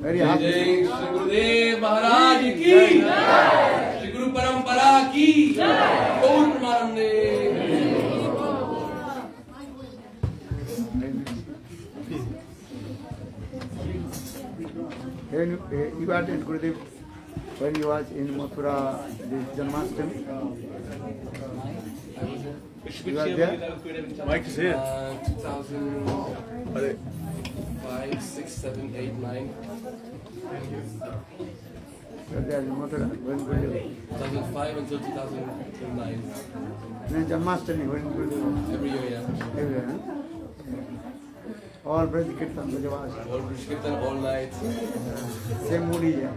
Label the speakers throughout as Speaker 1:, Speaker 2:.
Speaker 1: Very happy.
Speaker 2: Jai Shri Gurudev Maharaj ki Jai. Shri Guru Parampara ki Jai. Gaur Pramanande.
Speaker 1: You attended Gurudev when you was in Mathura, this Janmastami. You were there?
Speaker 3: Mike is here.
Speaker 2: 2005, 6, 7, 8, 9.
Speaker 1: You were there in Mathura when Gurudev.
Speaker 2: 2005 until 2009.
Speaker 1: Then Janmastami when Gurudev.
Speaker 2: Every year, yeah.
Speaker 1: Every year, huh? All Braj Kirtan, Brajavas.
Speaker 2: All Braj Kirtan, all night.
Speaker 1: Same moody, yeah.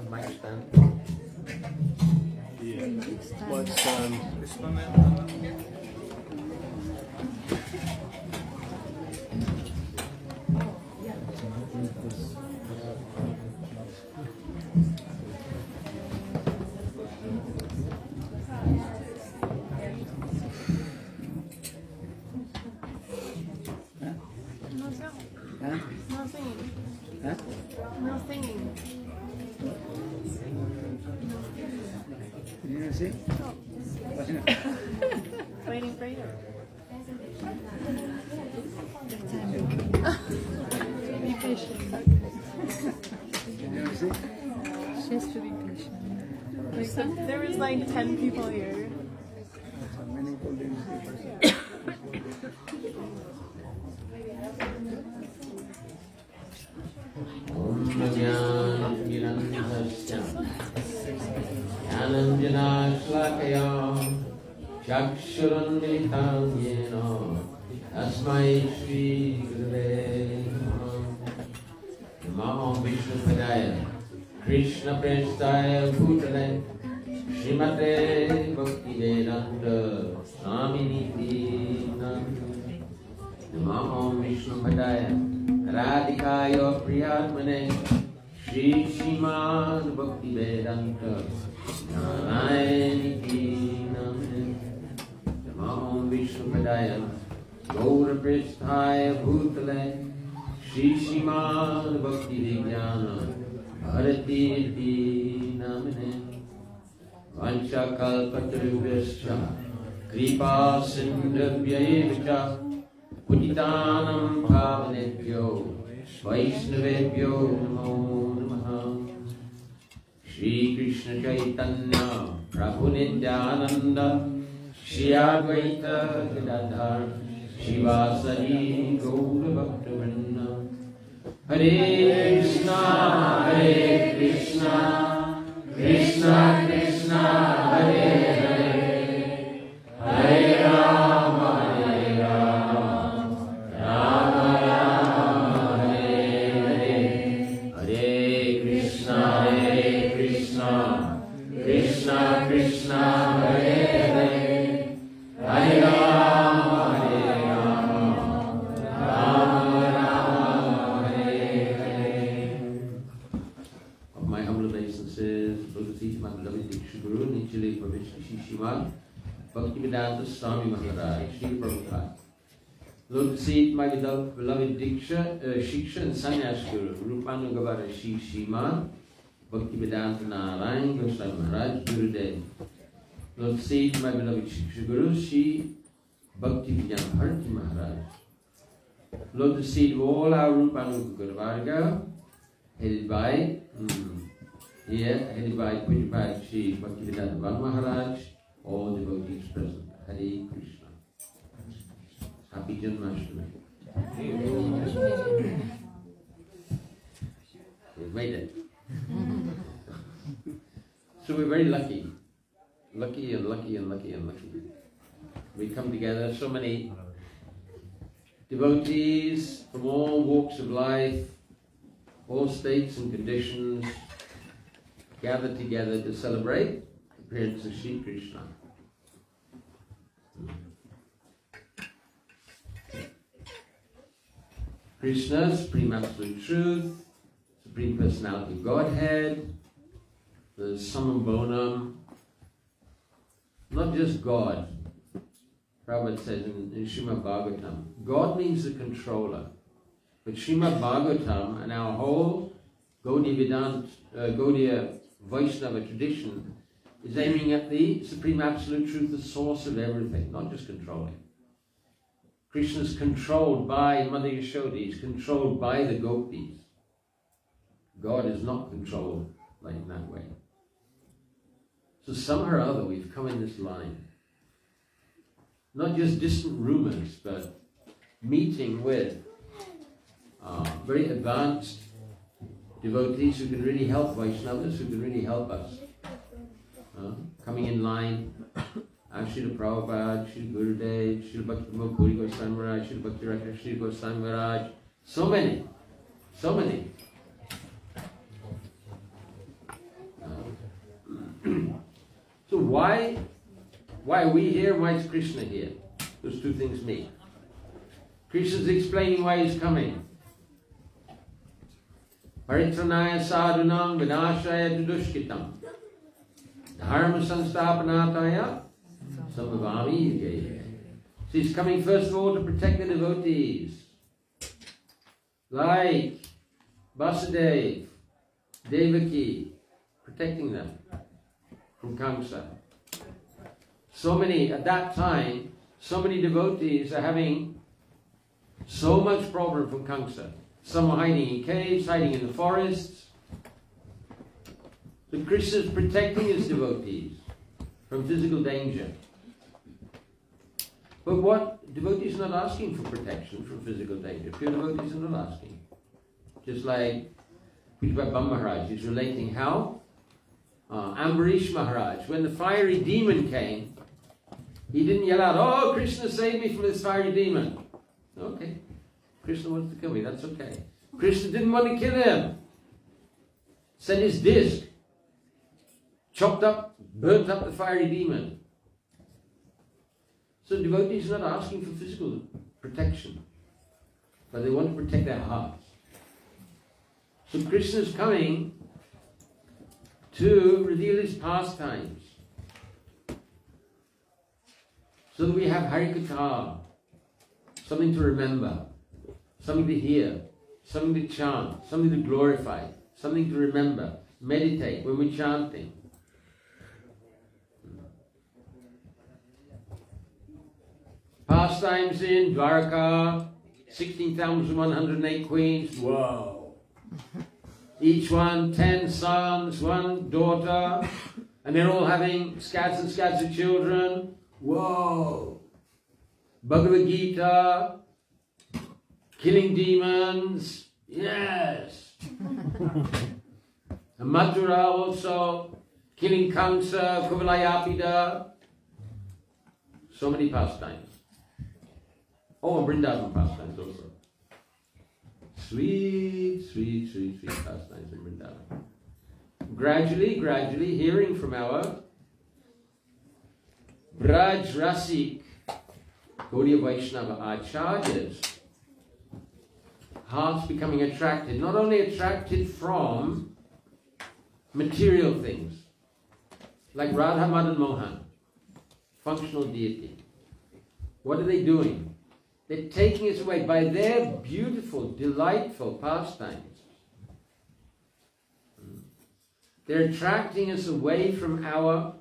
Speaker 2: Mic stand.
Speaker 3: Yeah. Mic stand. This one there.
Speaker 4: No singing.
Speaker 1: Did you see?
Speaker 4: Waiting for you. Be patient.
Speaker 1: Did you see?
Speaker 4: She has to be patient. Like, there was like 10 people here.
Speaker 1: Many people didn't
Speaker 5: Asmai Shri Gurudev Namo Vishnu-padaya Krishna-prestha-sakis Srimate Bhakti-vedanta Swami-niti-lila Namo Vishnu-padaya Radhikaya Priyatmane Shri Srimad Bhakti-vedanta Naimittika-lila Namo Vishnu-padaya guru-pada-padma Shri Srimad Bhakti-vedanta Bharati Namane Vancha-kalpatarubhyascha Kripa Sindhubhya-evacha Putitanam Pavanebhyo Vaisnavebhyo Namo Namaha Shri Krishna Chaitanya Prabhu Nitya-nanda Shri Advaita Gadadhar Shivasari Gaura-bhakta-vrinda Hare Krishna, Hare Krishna, Krishna Krishna, Hare Hare, Hare Rama, Hare Rama, Rama Rama, Hare Hare, Hare Krishna, Krishna Krishna, Hare Hare, Hare Rama, Hare Rama, Rama Rama, Hare Hare. Of my humble obeisances, Lord, teach my beloved Diksha Guru, nitya-lila Shri Srimad Bhaktivedanta Swami Maharaj, Shri Prabhupada. Lord, seat my beloved Diksha, Shiksha and Sannyas Guru, Rupanugavara Shri Srimad Bhaktivedanta Narayan Goswami Maharaj, Gurudev. Lord, seat my beloved Shiksha Guru, Shri Bhaktivedanta Bharati Maharaj. Lord, the seat of all our Rupanugavara Varga, headed by Pujapad Shri Bhaktivedanta Maharaj, all devotees present. Hare Krishna. Happy Janmastami. We've made it. So we're very lucky. Lucky and lucky and lucky and lucky. We come together, so many devotees from all walks of life, all states and conditions, gathered together to celebrate the appearance of Sri Krishna. Krishna, Supreme Absolute Truth, Supreme Personality of Godhead, the Summum Bonum, not just God. Prabhupada says in Srimad Bhagavatam, God means the controller. But Srimad Bhagavatam and our whole Gaudiya Vaisnava tradition is aiming at the Supreme Absolute Truth, the source of everything, not just controlling. Krishna is controlled by Mother Yashoda, he's controlled by the gopis. God is not controlled like in that way. So somehow or other we've come in this line. Not just distant rumors, but meeting with very advanced devotees who can really help Vaishnavas, who can really help us. Coming in line, Srila Prabhupada, Srila Gurudev, Srila Bhakti Puri Goswami Maharaj, Srila Bhakti Rakha, Srila Goswami Maharaj, so many. So why are we here? Why is Krishna here? Those two things meet. Krishna's explaining why he's coming. Paritranaya sadhunam vinashaya dudushkitam dharma sansthapanataya samavami yuge. So he's coming first of all to protect the devotees. Like Vasudeva, Devaki, protecting them from Kamsa. So many, at that time, so many devotees are having so much problem from Kamsa. Some are hiding in caves, hiding in the forests. So Krishna is protecting his devotees from physical danger. But what? Devotees are not asking for protection from physical danger. Pure devotees are not asking. Just like Bhagavan Maharaj is relating how Ambarish Maharaj, when the fiery demon came, he didn't yell out, "Oh, Krishna, save me from this fiery demon." Okay. Krishna wants to kill me, that's okay. Krishna didn't want to kill him. Sent his disc, chopped up, burnt up the fiery demon. So devotees are not asking for physical protection, but they want to protect their hearts. So Krishna is coming to reveal his pastimes, so that we have Harikatha, something to remember, something to hear, something to chant, something to glorify, something to remember, meditate when we're chanting. Pastimes in Dwarka, 16,108 queens, whoa! Each one 10 sons, 1 daughter, and they're all having scads and scads of children, whoa! Bhagavad Gita, killing demons, yes! And Mathura also, killing Kamsa, Kuvalayapida, so many pastimes. Oh, and Vrindavan pastimes also. Sweet, sweet, sweet, sweet pastimes in Vrindavan. Gradually, hearing from our Vraj Rasik, Gaudiya Vaishnava Acharyas, hearts becoming attracted, not only attracted from material things, like Radha Madan Mohan, functional deity. What are they doing? They're taking us away by their beautiful, delightful pastimes. They're attracting us away from our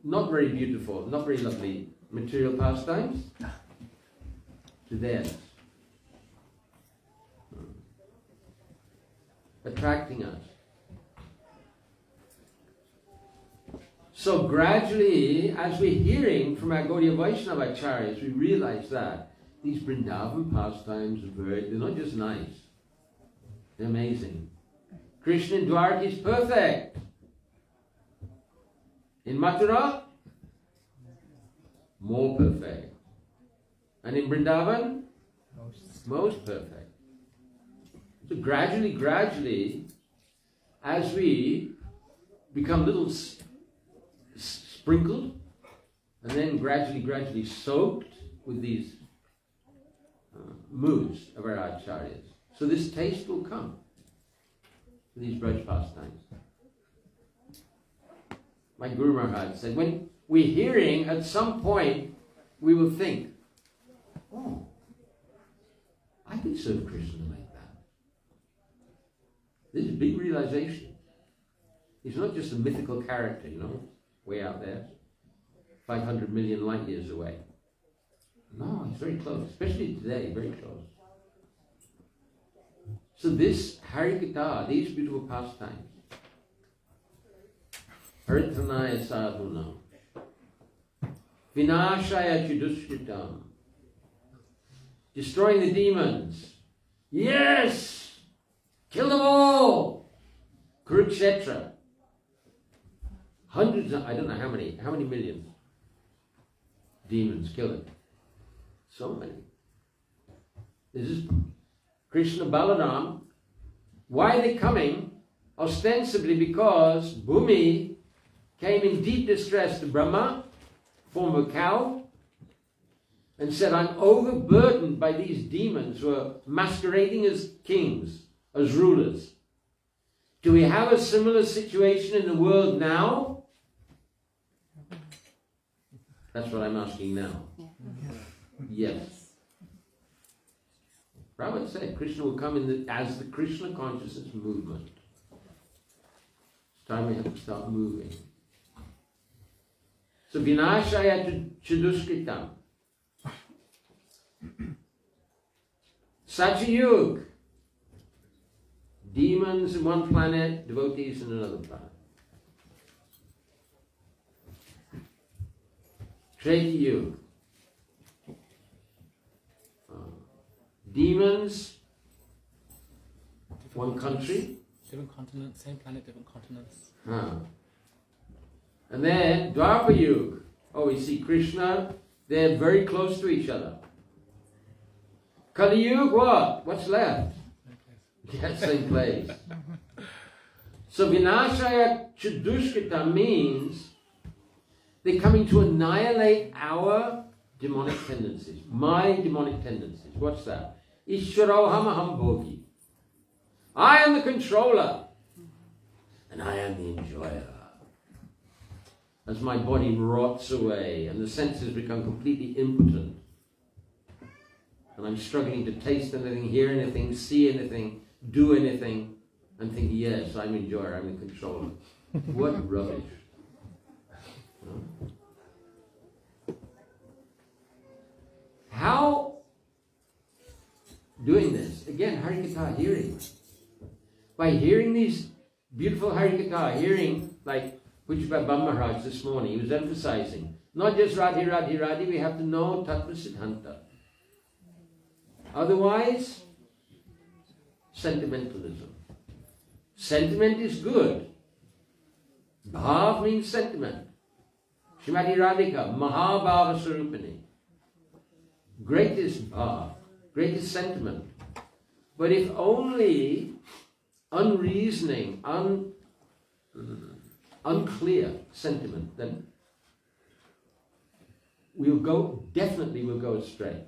Speaker 5: not very beautiful, not very lovely material pastimes to theirs. Attracting us. So gradually, as we're hearing from our Gaudiya Vaishnava Acharyas, we realize that these Vrindavan pastimes they're not just nice, they're amazing. Krishna in Dwarka is perfect. In Mathura, more perfect. And in Vrindavan, most perfect. So gradually, as we become little sprinkled, and then gradually soaked with these moods of our acharyas. So this taste will come for these Braj pastimes. My Guru Maharaj said, when we're hearing, at some point, we will think, oh, I can serve Krishna like that. This is a big realization. He's not just a mythical character, you know, way out there, 500 million light years away. No, he's very close, especially today, very close. So this Harikatha, these beautiful pastimes, Harithanaya sadhunam, Vinashaya chidushritam, destroying the demons. Yes! Kill them all! Kurukshetra. Hundreds of, I don't know how many millions demons killing. So many. This is Krishna Balaram. Why are they coming? Ostensibly because Bhumi came in deep distress to Brahma, form of a cow, and said, I'm overburdened by these demons who are masquerading as kings, as rulers. Do we have a similar situation in the world now? That's what I'm asking now. Yes. Prabhupada said Krishna will come in as the Krishna consciousness movement. It's time we have to start moving. So Vinashaya Chadushkritam. Satyayug. Demons in one planet, devotees in another planet. Treta-yug. Demons, one country.
Speaker 6: Different continents, same planet, different continents.
Speaker 5: And then Dwapara-yug. Oh, we see Krishna, they're very close to each other. Kali-yug, what? What's left? Yeah, same place. So Vinashaya Chadushkrita means they're coming to annihilate our demonic tendencies. My demonic tendencies. What's that? Ishwaroham bhogi. I am the controller. And I am the enjoyer. As my body rots away and the senses become completely impotent, and I'm struggling to taste anything, hear anything, see anything, do anything, and think, yes, I'm enjoyer, I'm the controller. What rubbish. How doing this? Again, Harikatha hearing. By hearing these beautiful Harikatha, hearing like Pujya Baba Maharaj this morning, he was emphasizing, not just Radhi, Radhi, Radhi, we have to know Tattva Siddhanta. Otherwise, sentimentalism. Sentiment is good. Bhav means sentiment. Shrimati Radhika, Mahabhava Sarupini. Greatest bhav, greatest sentiment. But if only unreasoning, unclear sentiment, then definitely we'll go astray.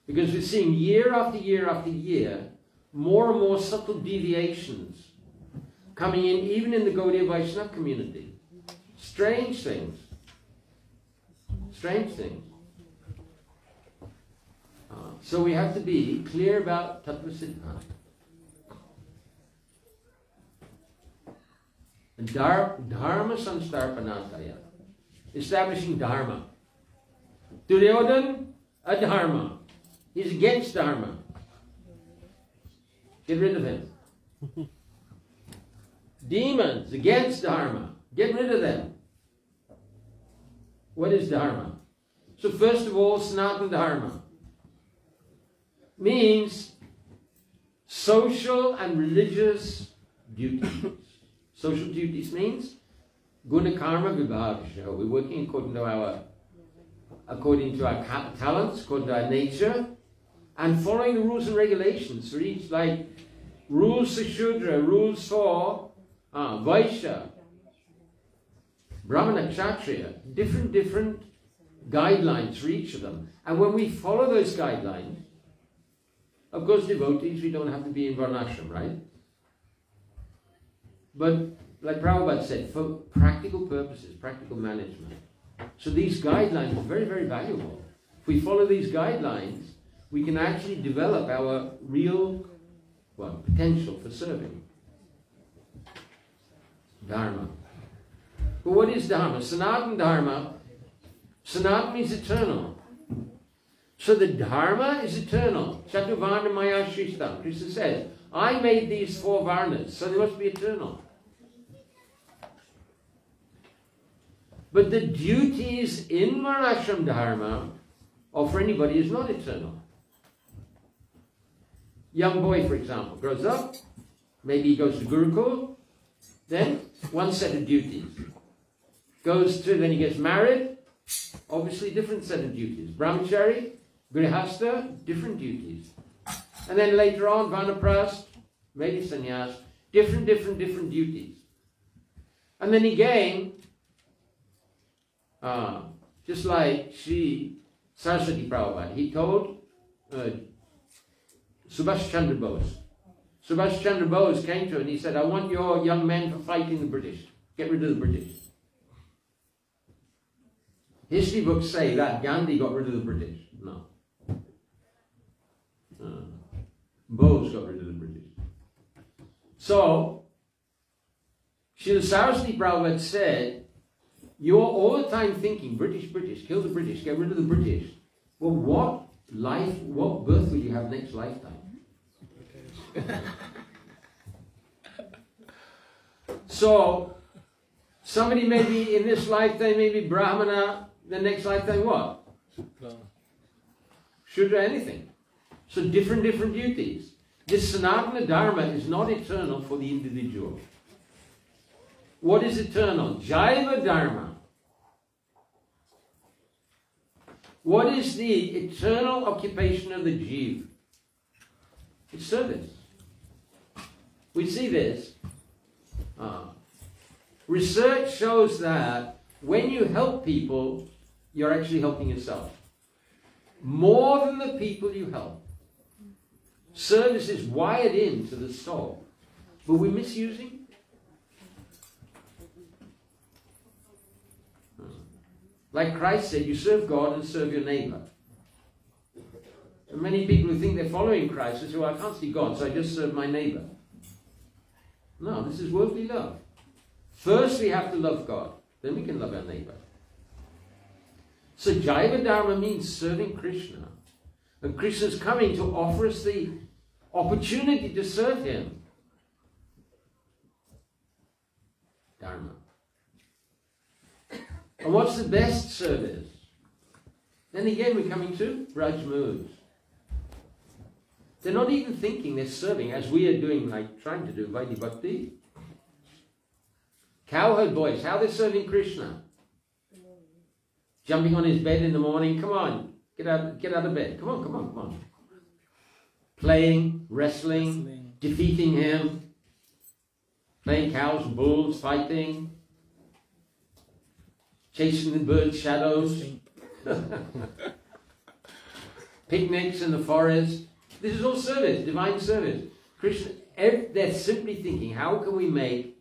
Speaker 5: Because we're seeing year after year after year, more and more subtle deviations coming in, even in the Gaudiya Vaishnava community. Strange things. Strange things. So we have to be clear about Tattva Siddhanta. Dharma Sanstarpanataya. Establishing Dharma. Duryodhan, adharma. He's against Dharma. Get rid of him. Demons, against Dharma. Get rid of them. What is Dharma? So first of all, Sanatana Dharma means social and religious duties. Social duties means guna karma vibhagasha. We're working according to our talents, according to our nature, and following the rules and regulations for each, like rules for Shudra, rules for Vaishya, Brahmana, Kshatriya, different guidelines for each of them. And when we follow those guidelines, Of course, devotees, we don't have to be in varnashram, right? But like Prabhupada said, for practical purposes, practical management. So these guidelines are very, very valuable. If we follow these guidelines, we can actually develop our real potential for serving. Dharma. But what is Dharma? Sanatana Dharma. Sanatana means eternal. So the Dharma is eternal. Chatuvarna maya shristam. Krishna says, I made these 4 varnas, so they must be eternal. But the duties in Varnashram Dharma, or for anybody, is not eternal. Young boy, for example, grows up, maybe he goes to Gurukul, then one set of duties. Then he gets married, obviously different set of duties. Brahmachari, Grihastha, different duties. And then later on, Vanaprastha, maybe sannyas, different duties. And then again, just like Saraswati Prabhupada, he told Subhash Chandra Bose. Subhash Chandra Bose came to him and he said, I want your young men for fighting the British. Get rid of the British. History books say that Gandhi got rid of the British. No. Bose got rid of the British. So, Srila Saraswati Prabhupada said, you're all the time thinking, British, kill the British, get rid of the British. Well, what birth will you have next lifetime? So, somebody may be in this lifetime, maybe Brahmana, the next lifetime what? Shudra, anything. So different duties. This Sanatana Dharma is not eternal for the individual. What is eternal? Jaiva Dharma. What is the eternal occupation of the jiva? It's service. We see this. Research shows that when you help people, you're actually helping yourself. More than the people you help. Service is wired into the soul. But we're misusing. Like Christ said, you serve God and serve your neighbor. And many people who think they're following Christ say, well, I can't see God, so I just serve my neighbor. No, this is worldly love. First we have to love God, then we can love our neighbor. So Jaiva Dharma means serving Krishna. And Krishna is coming to offer us the opportunity to serve him. Dharma. And what's the best service? Then again we're coming to Vraj moods. They're not even thinking, they're serving, as we are doing, like trying to do Vaidhi Bhakti. Cowherd boys, how they're serving Krishna. Jumping on his bed in the morning, come on, get out of bed. Come on. Playing, wrestling, defeating him. Playing cows and bulls, fighting. Chasing the birds' shadows. Picnics in the forest. This is all service, divine service. Krishna, they're simply thinking, how can we make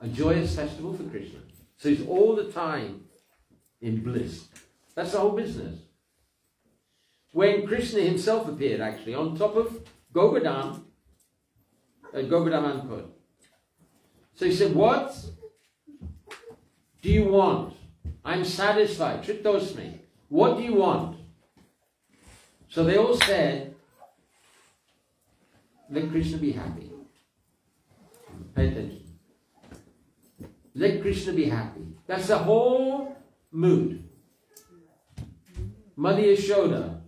Speaker 5: a joyous festival for Krishna? So he's all the time in bliss. That's the whole business. When Krishna himself appeared, actually, on top of Govardhan, Govardhan Anpur. So he said, what do you want? I'm satisfied. Tritosmi. What do you want? So they all said, let Krishna be happy. Pay attention. Let Krishna be happy. That's the whole mood. Mother Yashoda.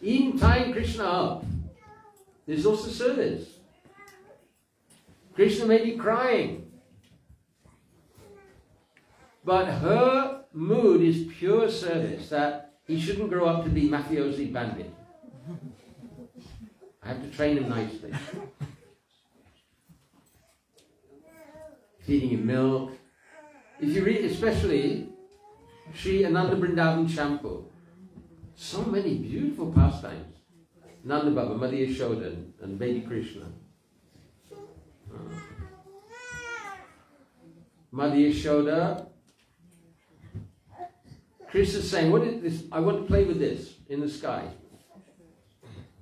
Speaker 5: Even tying Krishna up. There's also service. Krishna may be crying. But her mood is pure service, that he shouldn't grow up to be mafiosi bandit. I have to train him nicely. Feeding him milk. If you read, especially Sri Ananda Vrindavan Champu, so many beautiful pastimes. Nanda Baba, Mother Yashoda, and baby Krishna. Mother Yashoda, Krishna's saying, what is this? I want to play with this in the sky.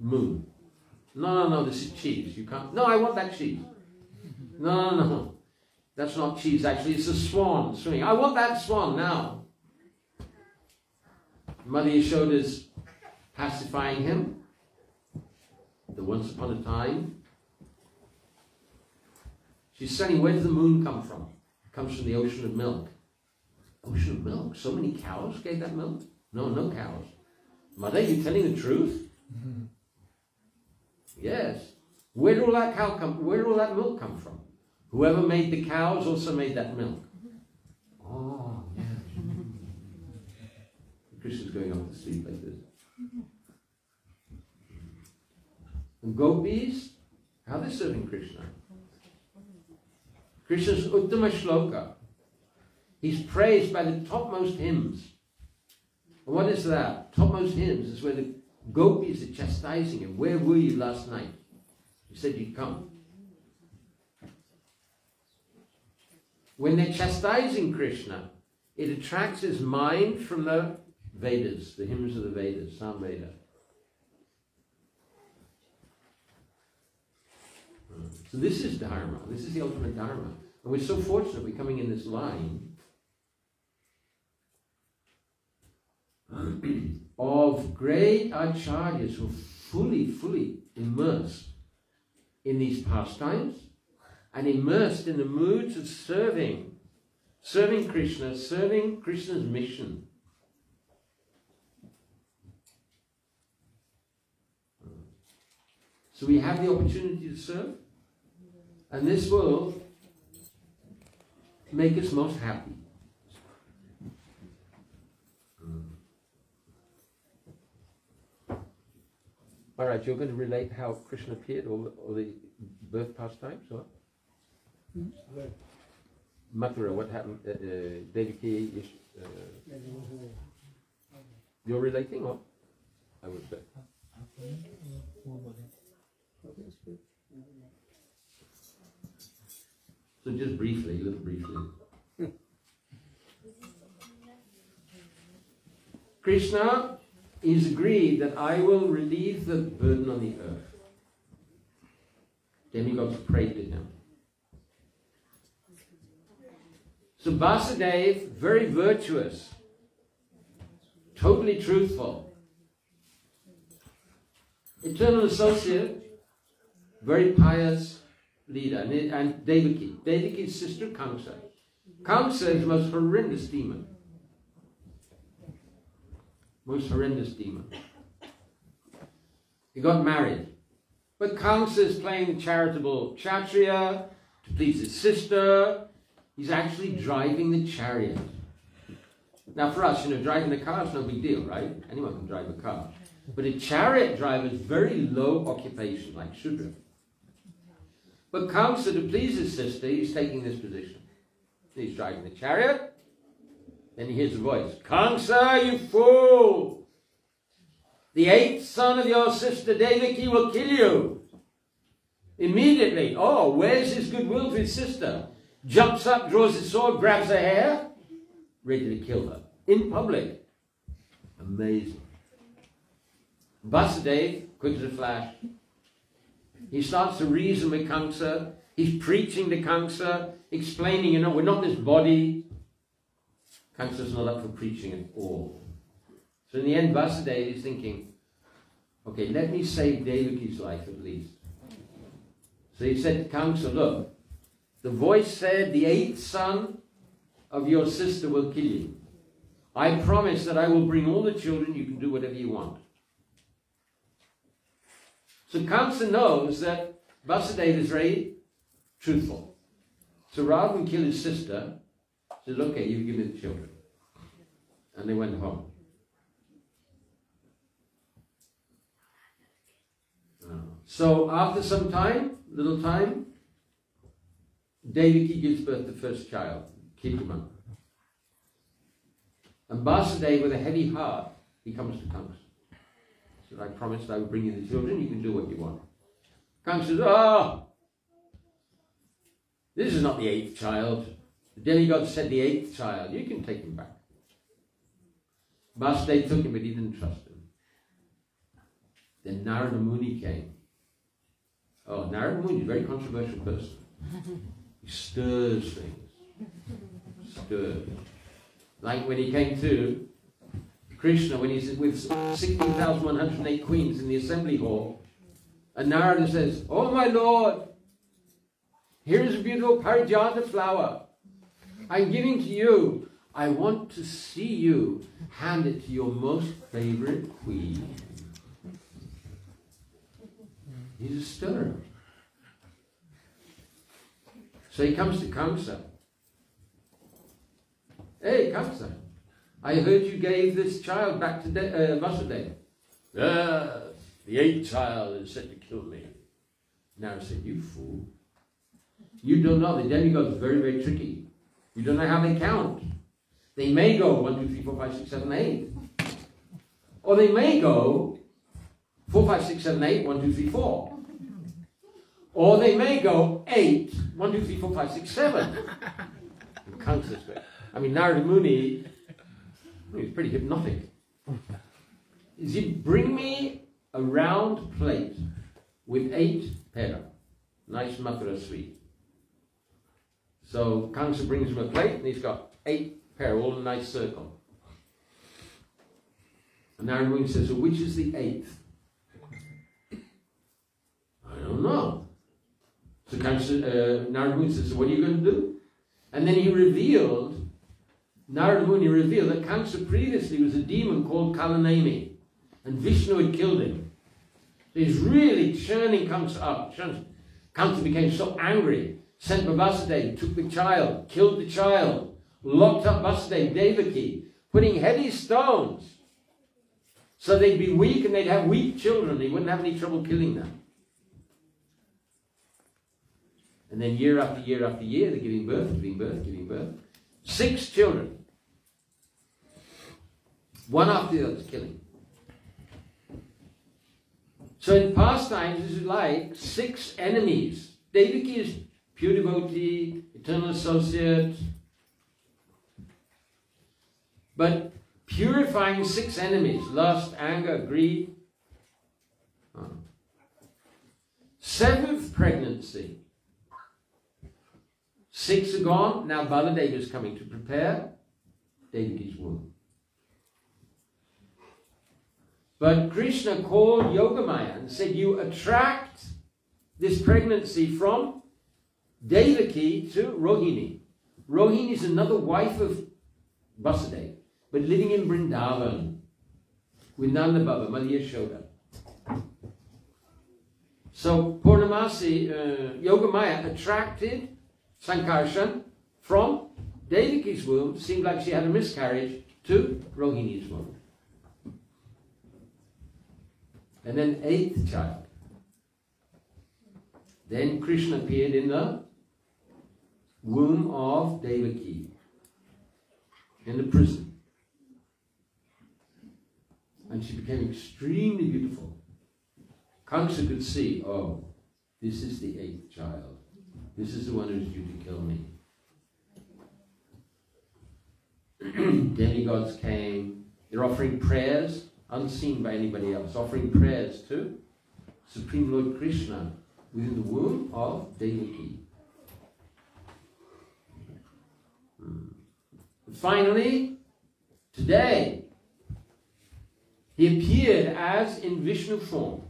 Speaker 5: Moon. No, this is cheese. You can't. No, I want that cheese. No. That's not cheese, actually. It's a swan swimming. I want that swan now. Mother Yashoda's pacifying him. The once upon a time. She's saying, where does the moon come from? It comes from the ocean of milk. Ocean of milk? So many cows gave that milk? No cows. Mother, you telling the truth? Yes. Where did all that milk come from? Whoever made the cows also made that milk. Oh, yeah. Krishna's going off to sleep like this. And gopis, how are they serving Krishna? Krishna's Uttama Shloka. He's praised by the topmost hymns. And what is that? Topmost hymns is where the gopis are chastising him. Where were you last night? You said you'd come. When they're chastising Krishna, it attracts his mind from the Vedas, the hymns of the Vedas, Samveda. So this is Dharma. This is the ultimate Dharma. And we're so fortunate we're coming in this line of great acharyas who are fully immersed in these pastimes and immersed in the moods of serving Krishna, serving Krishna's mission. So we have the opportunity to serve, and this will make us most happy. All right, you're going to relate how Krishna appeared, or the birth pastimes, or? Mathura, what happened? Devaki, you're relating, or? I would say. So just briefly, a little briefly. Krishna is agreed that I will relieve the burden on the earth. Demigods prayed to him. So Vasudeva, very virtuous, totally truthful. Eternal associate, very pious leader. And Devaki. Devaki's sister, Kamsa. Kamsa is the most horrendous demon. Most horrendous demon. He got married. But Kamsa is playing the charitable kshatriya to please his sister. He's actually driving the chariot. Now for us, driving the car is no big deal, right? Anyone can drive a car. But a chariot driver is very low occupation, like Shudra. But Kamsa, to please his sister, he's taking this position. He's driving the chariot. Then he hears a voice. Kamsa, you fool! The 8th son of your sister Devaki will kill you. Immediately. Oh, where's his goodwill to his sister? Jumps up, draws his sword, grabs her hair, ready to kill her. In public. Amazing. Vasudeva, quick as a flash. He starts to reason with Kamsa. He's preaching to Kamsa, explaining, we're not this body. Kamsa's not up for preaching at all. So in the end, Vasudeva is thinking, okay, let me save Devaki's life at least. So he said to Kamsa, look, the voice said the 8th son of your sister will kill you. I promise that I will bring all the children, you can do whatever you want. So Kamsa knows that Vasudeva is very truthful. So rather than kill his sister, he says, okay, you give me the children. And they went home. So after some time, little time, Devaki gives birth to the first child, Kidama. And Vasudeva, with a heavy heart, he comes to Kamsa. Said, I promised I would bring you the children, you can do what you want. Kamsa says, oh, this is not the 8th child. The demigod said the 8th child, you can take him back. Vasudeva took him, but he didn't trust him. Then Narada Muni came. Oh, Narada Muni is a very controversial person. He stirs things. Stirs. Like when he came to Krishna, when he's with 16,108 queens in the assembly hall, and Narada says, oh my Lord, here is a beautiful parijata flower. I'm giving to you. I want to see you hand it to your most favorite queen. He's a stirrer. So he comes to Kamsa. Hey, Kamsa, I heard you gave this child back to Vasudeva. The 8th child is set to kill me. Narada said, you fool. You don't know. The demigod is very, very tricky. You don't know how they count. They may go 1, 2, 3, 4, 5, 6, 7, 8. Or they may go 4, 5, 6, 7, 8, 1, 2, 3, 4. Or they may go 8, 1, 2, 3, 4, 5, 6, 7. It counts this way. I mean, Narada Muni, he's pretty hypnotic. Is he bring me a round plate with 8 pera, nice mathura sweet. So Kamsa brings him a plate and he's got 8 pera, all in a nice circle. And Narada Muni says, so which is the 8th? I don't know. So Narada Muni says, so what are you going to do? And then Narada Muni revealed that Kamsa previously was a demon called Kalanemi. And Vishnu had killed him. So he's really churning Kamsa up. Kamsa became so angry, sent for Vasudeva, took the child, killed the child, locked up Vasudeva, Devaki, putting heavy stones so they'd be weak and they'd have weak children. He wouldn't have any trouble killing them. And then year after year after year, they're giving birth, giving birth, giving birth. 6 children. One after the other, killing. So in pastimes, this is like 6 enemies. Devaki is pure devotee, eternal associate. But purifying 6 enemies, lust, anger, greed. 7th pregnancy. 6 are gone, now Baladeva is coming to prepare Devaki's womb. But Krishna called Yogamaya and said, you attract this pregnancy from Devaki to Rohini. Rohini is another wife of Vasudeva, but living in Vrindavan with Nanda Baba, Mother Yashoda. So Purnamasi, Yogamaya attracted Sankarshan from Devaki's womb, seemed like she had a miscarriage, to Rohini's womb. And then 8th child. Then Krishna appeared in the womb of Devaki, in the prison. And she became extremely beautiful. Kamsa could see, oh, this is the 8th child. This is the one who's due to kill me. Demigods came. They're offering prayers, unseen by anybody else, offering prayers to Supreme Lord Krishna within the womb of Devaki. Finally, today, he appeared as in Vishnu form.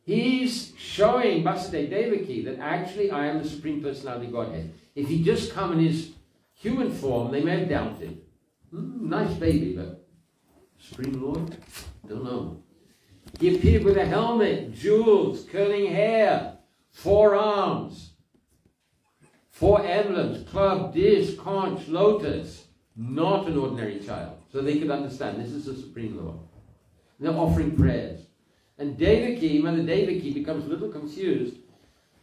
Speaker 5: He's showing Vasudeva Devaki that actually I am the Supreme Personality of Godhead. If he just come in his human form, they may have doubted. Nice baby, but Supreme Lord? Don't know. He appeared with a helmet, jewels, curling hair, 4 arms, 4 emblems, club, dish, conch, lotus. Not an ordinary child. So they could understand this is the Supreme Lord. They're offering prayers. And Devaki, Mother Devaki, becomes a little confused.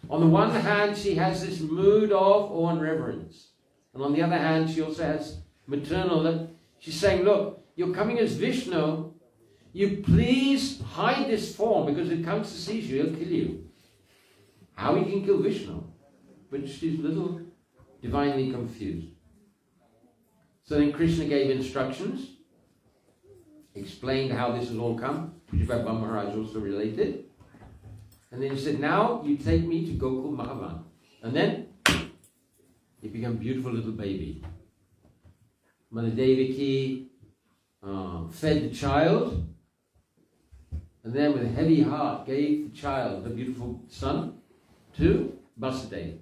Speaker 5: On the one hand, she has this mood of awe and reverence. And on the other hand, she also has maternal. She's saying, look, you're coming as Vishnu. you please hide this form, because if Kamsa sees you, he'll kill you. How he can kill Vishnu? But she's a little divinely confused. So then Krishna gave instructions, explained how this has all come, which Bhagavan Maharaj also related. And then he said, now you take me to Gokul Bhagavan. And then he became a beautiful little baby. Mother Devaki fed the child, and then with a heavy heart gave the child, the beautiful son, to Vasudeva.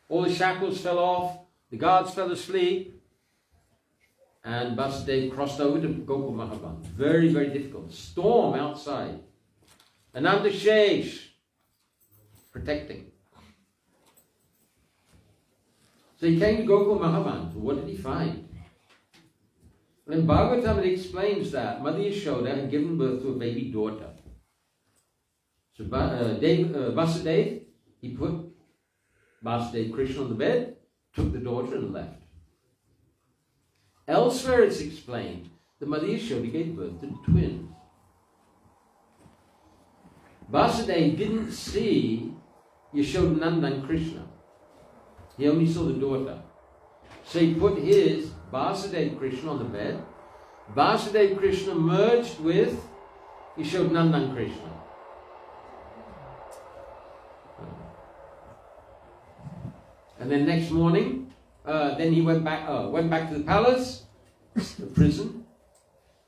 Speaker 5: All the shackles fell off, the guards fell asleep, and Vasudeva crossed over to Gokul Bhagavan. Very, very difficult. Storm outside. Ananda Shesh protecting. So he came to Gokul Bhagavan. What did he find? And Bhagavatam explains that Mother Yashoda had given birth to a baby daughter. So Vasudeva, he put Vasudeva Krishna on the bed, took the daughter and left. Elsewhere it's explained that Mother Yashoda gave birth to twins. Vasudeva didn't see Yashoda, Nanda and Krishna. He only saw the daughter. So he put his Vasudeva Krishna on the bed. Vasudeva Krishna merged with Yashoda, Nanda and Krishna. And then next morning, then he went back to the palace, the prison,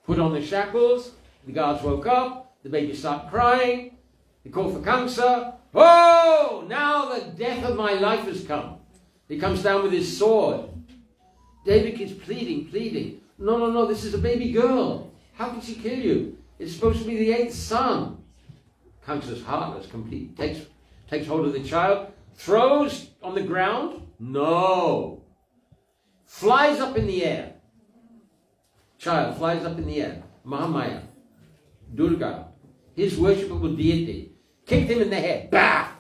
Speaker 5: put on the shackles. The guards woke up. The baby started crying. He called for Kamsa. Oh, now the death of my life has come. He comes down with his sword. Devaki is pleading. No, this is a baby girl. How can she kill you? It's supposed to be the 8th son. Kamsa's heartless, complete. Takes hold of the child, throws on the ground. No. Flies up in the air. Child flies up in the air. Mahamaya, Durga, his worshipable deity, kicked him in the head. Bah!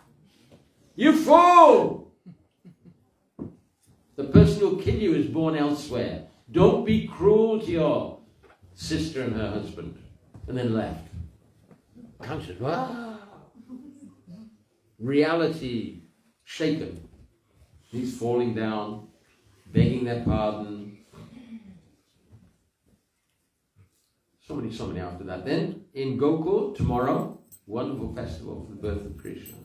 Speaker 5: You fool! The person who'll kill you is born elsewhere. Don't be cruel to your sister and her husband. And then left. Kamsa, what? Reality shaken. He's falling down, begging their pardon. So many after that. Then in Gokul, tomorrow, wonderful festival for the birth of Krishna.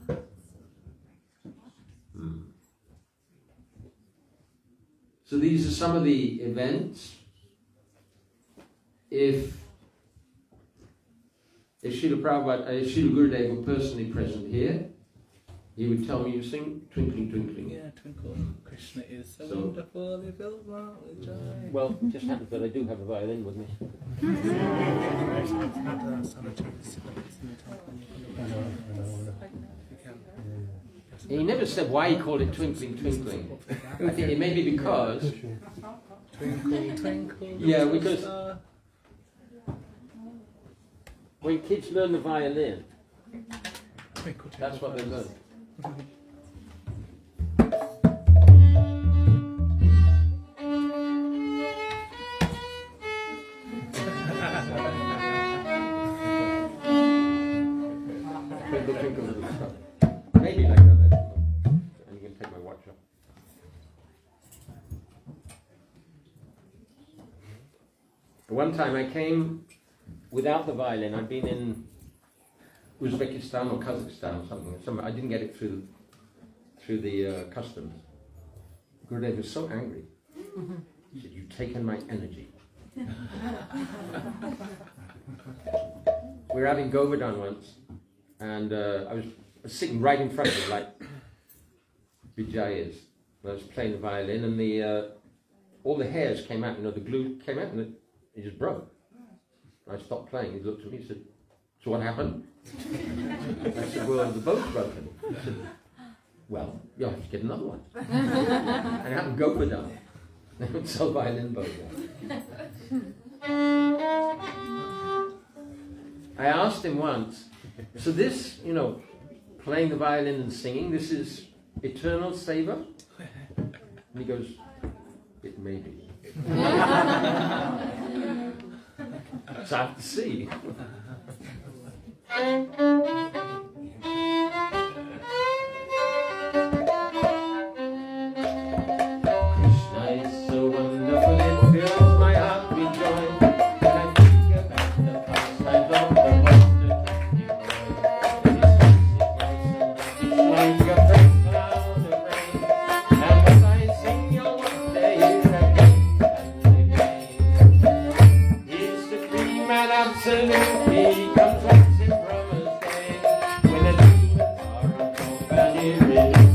Speaker 5: So these are some of the events. If Srila Prabhupada, Srila Gurudev were personally present here, he would tell me, you sing Twinkling Twinkling.
Speaker 6: Yeah, Twinkle. Krishna is so wonderful, he fills my heart with joy.
Speaker 5: Well, it just happens that I do have a violin with me. He never said why he called it Twinkling Twinkling. I think it may be because...
Speaker 6: Twinkle, twinkle.
Speaker 5: Yeah, because when kids learn the violin, that's what they learn. Twinkle, twinkle, little star. Maybe like that. I don't know. And you can take my watch off. One time I came without the violin. I'd been in Uzbekistan or Kazakhstan or something. I didn't get it through the customs. Gurudev was so angry. He said, "You've taken my energy." We were having Govardhan once, and I was sitting right in front of it, like Vijay is. I was playing the violin, and all the hairs came out. You know, the glue came out, and it just broke. I stopped playing. He looked at me and said, "So what happened?" I said, "Well, the bow's broken." He said, "Well, you'll have to get another one." And it happened to Govardhan. They would sell violin bows. I asked him once, so this, you know, playing the violin and singing, this is eternal seva? And he goes, "It may be." sad to see. Krishna is so wonderful, it fills my heart with joy. When I think about the pastimes of the most attractive boy. His music nice and like a fresh cloud of rain. And as I sing, you'll one day hear again and again. He's supreme and absolute, he comes once in Brahma's day. When the demons are untold and he releases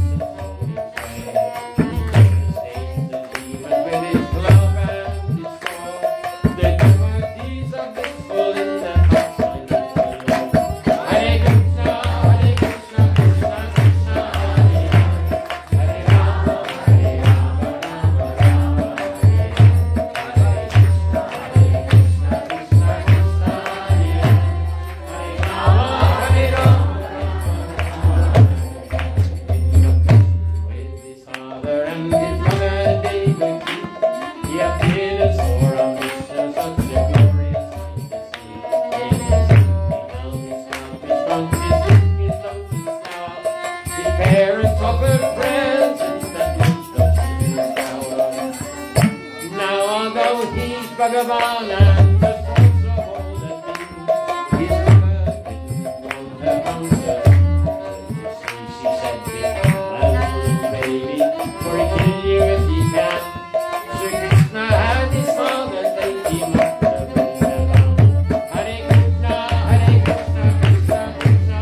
Speaker 5: Bhagavan and the souls of all the things. His mother told her Kamsa, she said, "Little baby, for he kill you if he can." So Krishna had his father take him up the Vrindavan. Hare Krishna, Krishna Krishna,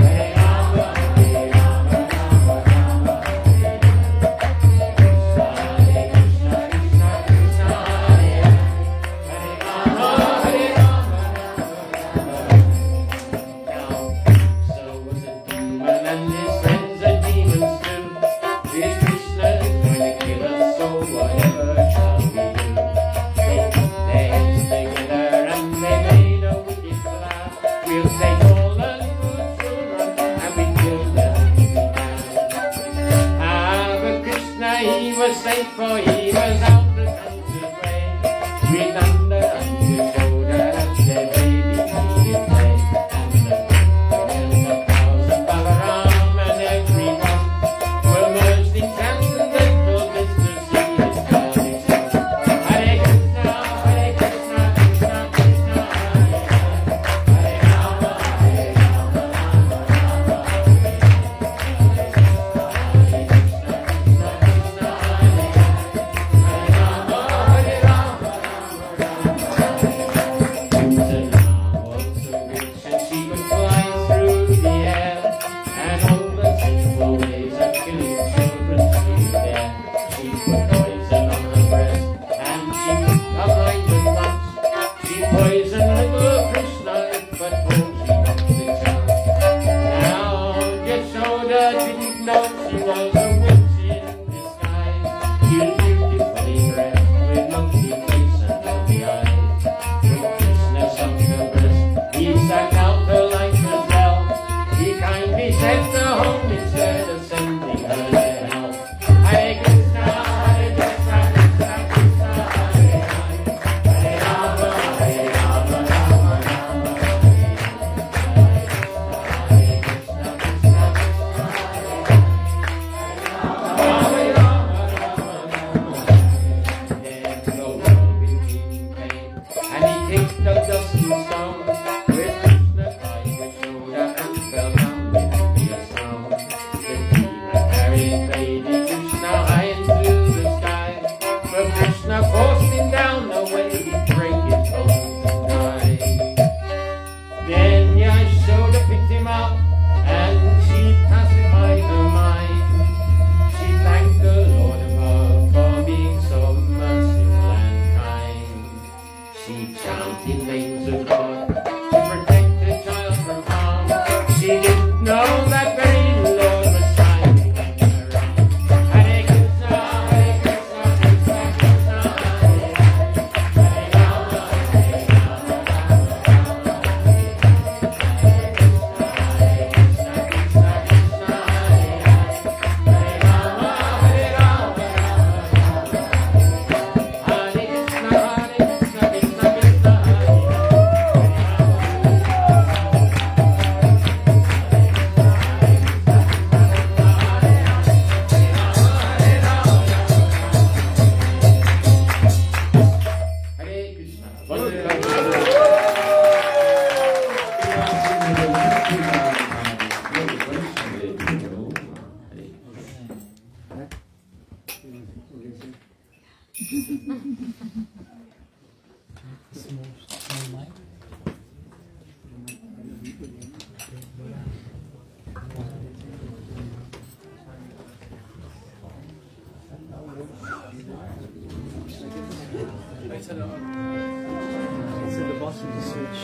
Speaker 5: Hare Rama, Hare Rama, Rama Rama, Hare Krishna, Krishna he was safe, for he was out the Kamsa's way. With Nanda-nandana showed her that their baby needed play. And the cows and Balaram and everyone were merged in transcendental bliss to see his darling son. Hare Krishna, Krishna Krishna, Hare Rama, Hare Rama, Rama Rama, Hare poison little Krishna, but oh, she got the chance. Now Yashoda didn't know she was a witch in disguise. She was beautifully dressed with monkey face and lovely eyes. When Krishna sucked her breast, he sat out her like a bell. He kindly sent her home instead of sending her to hell. Hare Krishna, Krishna Krishna, Hare Rama, Hare Rama, Rama Rama, Hare Krishna, Krishna Krishna, Hare Rama, Rama Rama. Then the whirlwind king came, and he kicked the dusty stone. With Krishna cried with shoulder and fell down with a stone. The demon carried baby Krishna high into the sky, but Krishna forced him down the way he'd break his bones and die. Then Yashoda picked him up, and she pacified her mind. She thanked the Lord above for being so merciful and kind. She chanted names of God to protect the child from harm. She didn't know that very Lord was shining in her arms. Hare Krishna, Krishna Krishna, Hare Rama, Hare Rama, Rama Rama, Hare Krishna, Krishna Krishna, Hare Rama, Hare Rama, Rama Rama, Hare Krishna, Krishna Krishna,
Speaker 6: It's in the bottom of the switch.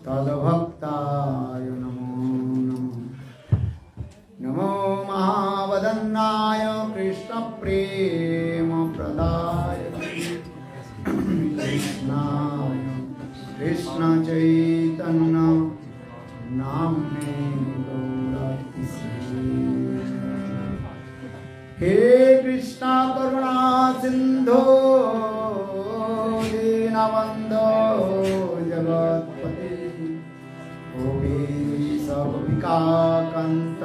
Speaker 1: तद्भक्ताय नमो नमः। नमो महावदन्नाय कृष्ण प्रेम प्रदाय कृष्णाय कृष्ण चैतन्य नाम्ने गौरतिसे। हे कृष्ण करुणा सिंधु दीनबंधो जगत्पते गोपीश गोपिका कांत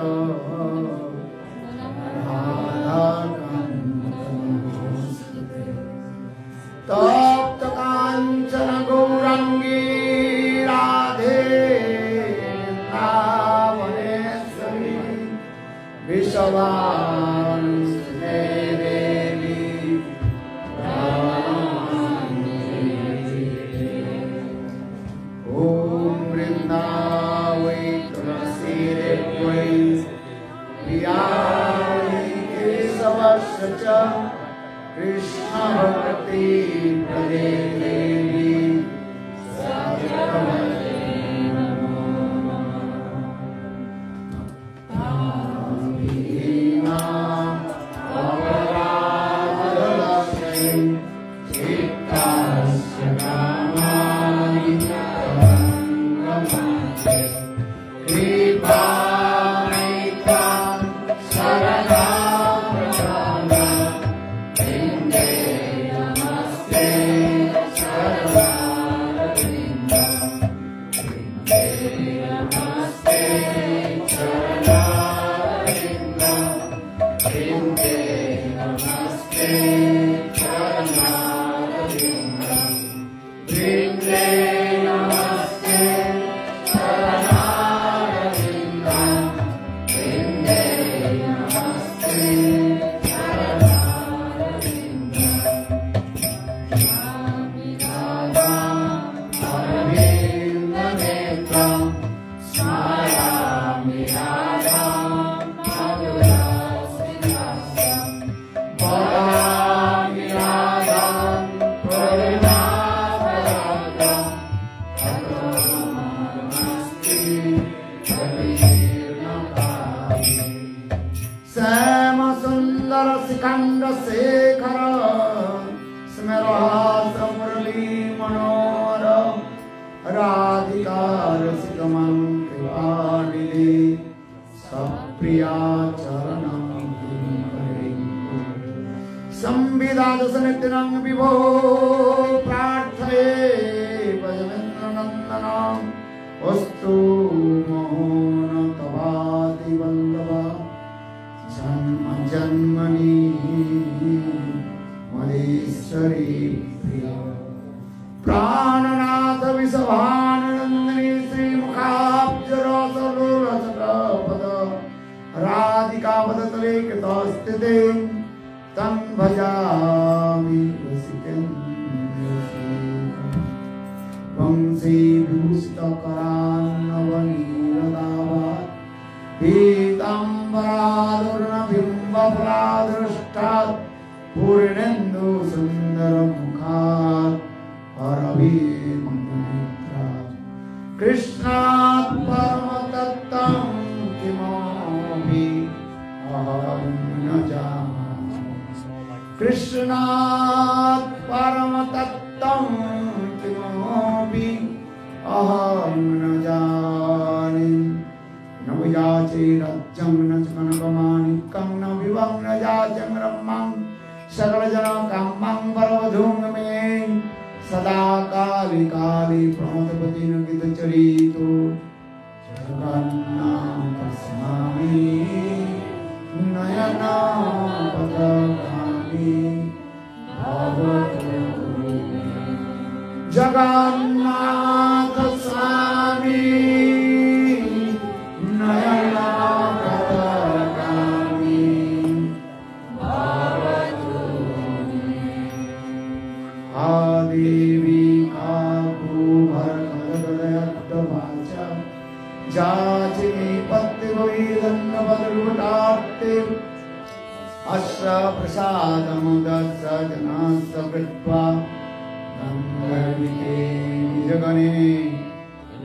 Speaker 1: राधाकांत नमोस्तुते। तप्त कांचन गौरांगी राधे वृंदावनेश्वरी विश्ववासिनी देवी ओम वृंदावै तुलसीदेव्यै प्रियायै केशवस्य च कृष्ण भक्ति प्रदे देवी सत्यवते नमो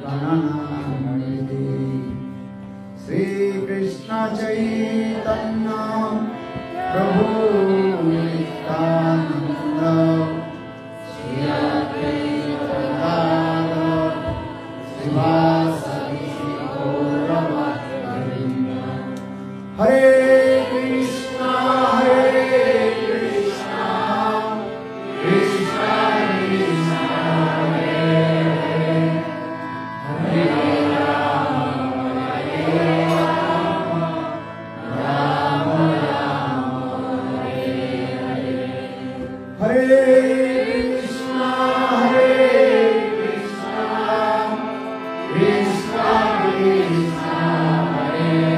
Speaker 1: Prananamiti Sri Krishna Chaitanya Prabhu Nityananda Sri Advaita sevas Hare Krishna, Krishna Krishna, Hare Hare, Hare Rama, Rama Rama, Hare Hare. Hare Krishna, Krishna Krishna, Hare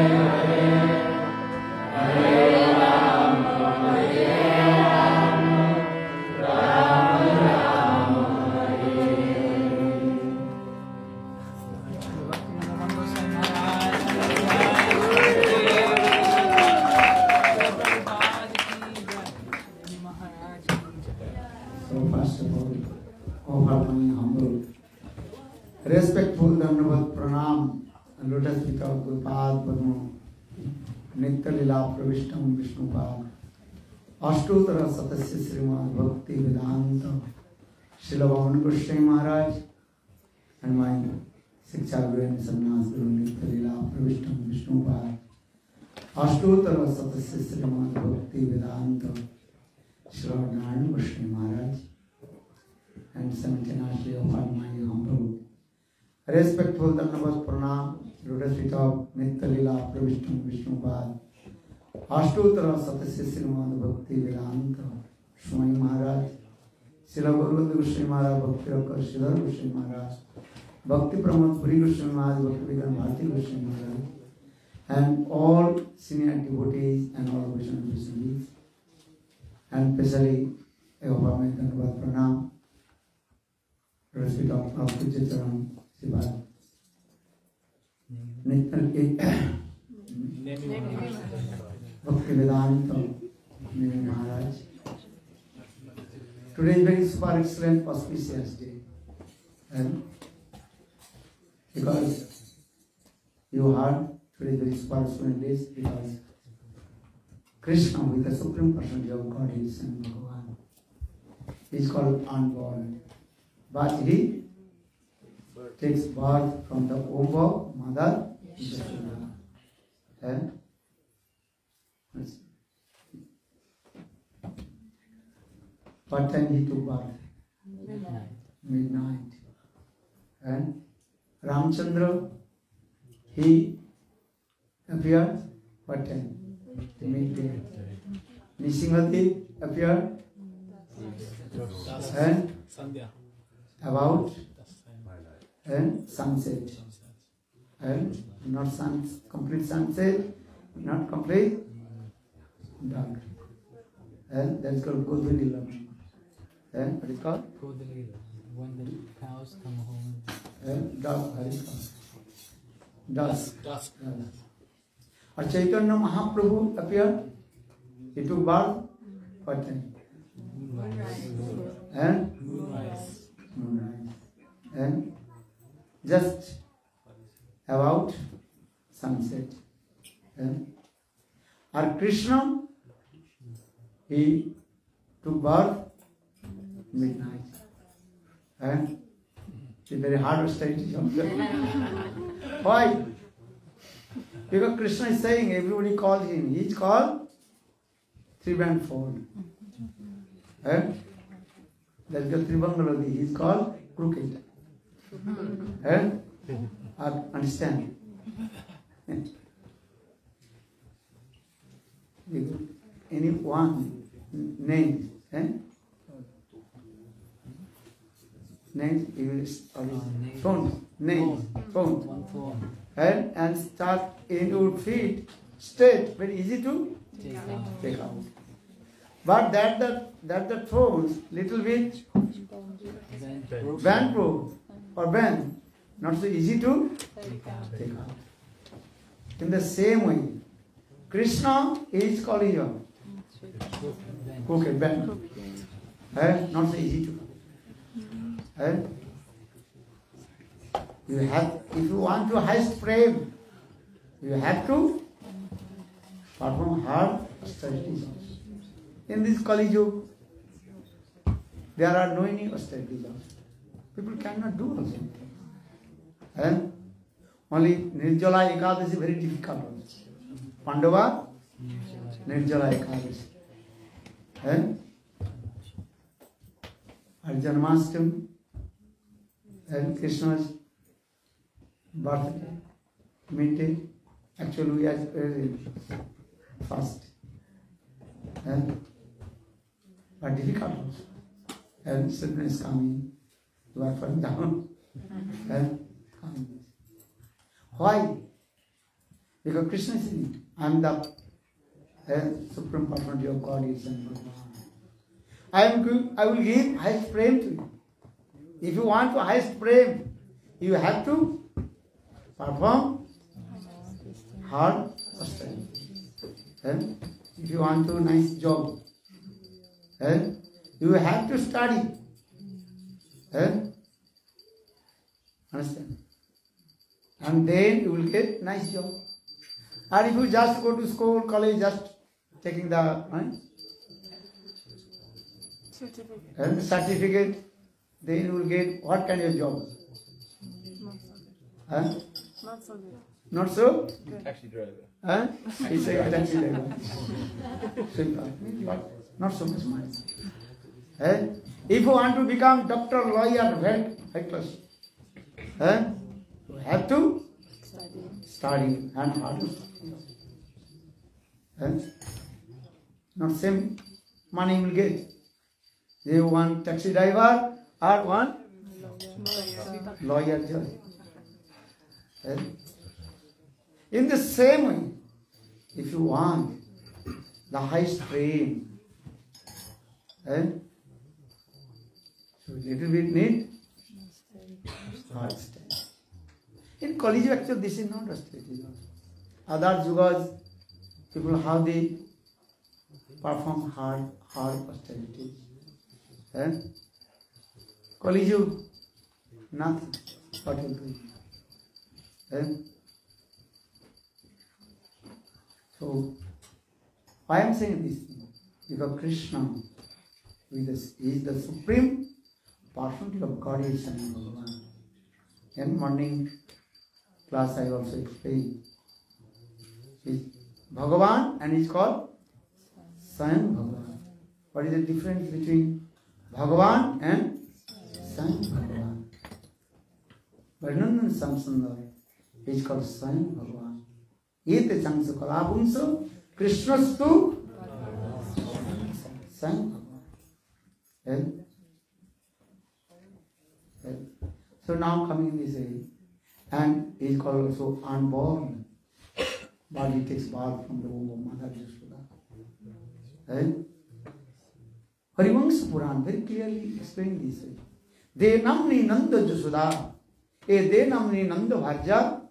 Speaker 1: respectful Dandavat Pranam and lotus feet of guru-pada-padma, nitya-lila pravishtam Vishnupad, Ashtotara Satasya Srimad Bhakti Vedanta, Srila Bhagavan Goswami Maharaj, and my Siksha Guru and Sannyas Guru nitya-lila pravishtam Vishnupad, Ashtotara Satasya Srimad Bhakti Vedanta, Srila Bhagavan Goswami Maharaj, and simultaneously offer my humble respectful Dandavat Pranam, lotus feet of nitya-lila pravishtam Vishnupad, Ashtotara Satasya Srimad Bhakti Vedanta, Swami Maharaj, Srila Bhagavan Goswami Maharaj, Bhakti Rakar Sridhar Goswami Maharaj, Bhakti Pramod Puri Goswami Maharaj, Bhakti Vidan Bharati Goswami Maharaj, and all senior devotees and all Vaisnavas, and especially I offer my Dandavat Pranam, lotus feet of Prabhupada Charan, Sivad. Bhakti Vedanta Maharaj. Today is very super excellent auspicious day. And because you heard today is very super excellent day because Krishna with the Supreme Personality of God is and Bhagavan. He is called unborn. But he takes birth from the womb of Mother Yashoda. And what time he took birth? Midnight. And Ramchandra, he appeared what time? Midday. Nisingati appeared and about and sunset. And not complete sunset, not complete dark. And that is called Gaudiya. And what is called?
Speaker 7: Gaudiya. When the cows come home.
Speaker 1: And dusk, what is called? Dusk.
Speaker 6: Dusk.
Speaker 1: And Chaitanya Mahaprabhu appeared. He took birth. What time? And?
Speaker 6: Moonrise.
Speaker 1: Moonrise. And just about sunset. And our Krishna, he took birth midnight. And it's a very hard study. Why? Because Krishna is saying, everybody calls him. He is called three-band-fold. And that is the Tribangalodi. He is called crooked. And understand? Any one name, phone, and start in your feet straight, very easy to take out. But that phone, little bit band proof or band, not so easy to take out. In the same way, Krishna is called here. Okay, band. Not so easy to. You have, if you want to highest prem, you have to perform hard austerities. In this Kali Yuga, there are no any austerities. People cannot do also. And only Nirjala Ekadashi is very difficult. Pandava, Nirjala Ekadashi. And Janmastami and Krishna's birthday, midday. Actually, we are fast. But difficult also. And children is coming, you are falling down. And coming. Why? Because Krishna is in it. I am the supreme personality of God is and I will give highest prem to you. If you want to highest prem, you have to perform hard austerity. And if you want to nice job, and you have to study. And understand? And then you will get nice job. And if you just go to school, college, just taking the certificate, then you will get what kind of job?
Speaker 4: Not so good.
Speaker 1: Not so?
Speaker 6: Taxi driver.
Speaker 1: He said taxi driver. Not so much money. If you want to become doctor, lawyer, vet, class, you have to study and hard study. Not same money you will get. You want taxi driver or one lawyer job. In the same way, if you want the highest fame, so little bit need hard study. In Kali Yuga, actually, this is not austerity. Other yugas, people how they perform hard austerities. Kali Yuga, nothing. What will do? So, why I am saying this? Because Krishna is the supreme personality of Gaudiya and Bhagavan. In morning class I also explained. He is Bhagavan and he is called Swayam Bhagavan. What is the difference between Bhagavan and Swayam Bhagavan? Varnandan Samsundar is called Swayam Bhagavan. Ete Changsa Kalabunsa Krishnastu Swayam Bhagavan. So now coming this way, and he is called also unborn. Body takes birth from the womb of Mother Yashoda. Harivansh Puran very clearly explained this way. De namni Nanda Yashoda, de namni Nanda Vraja,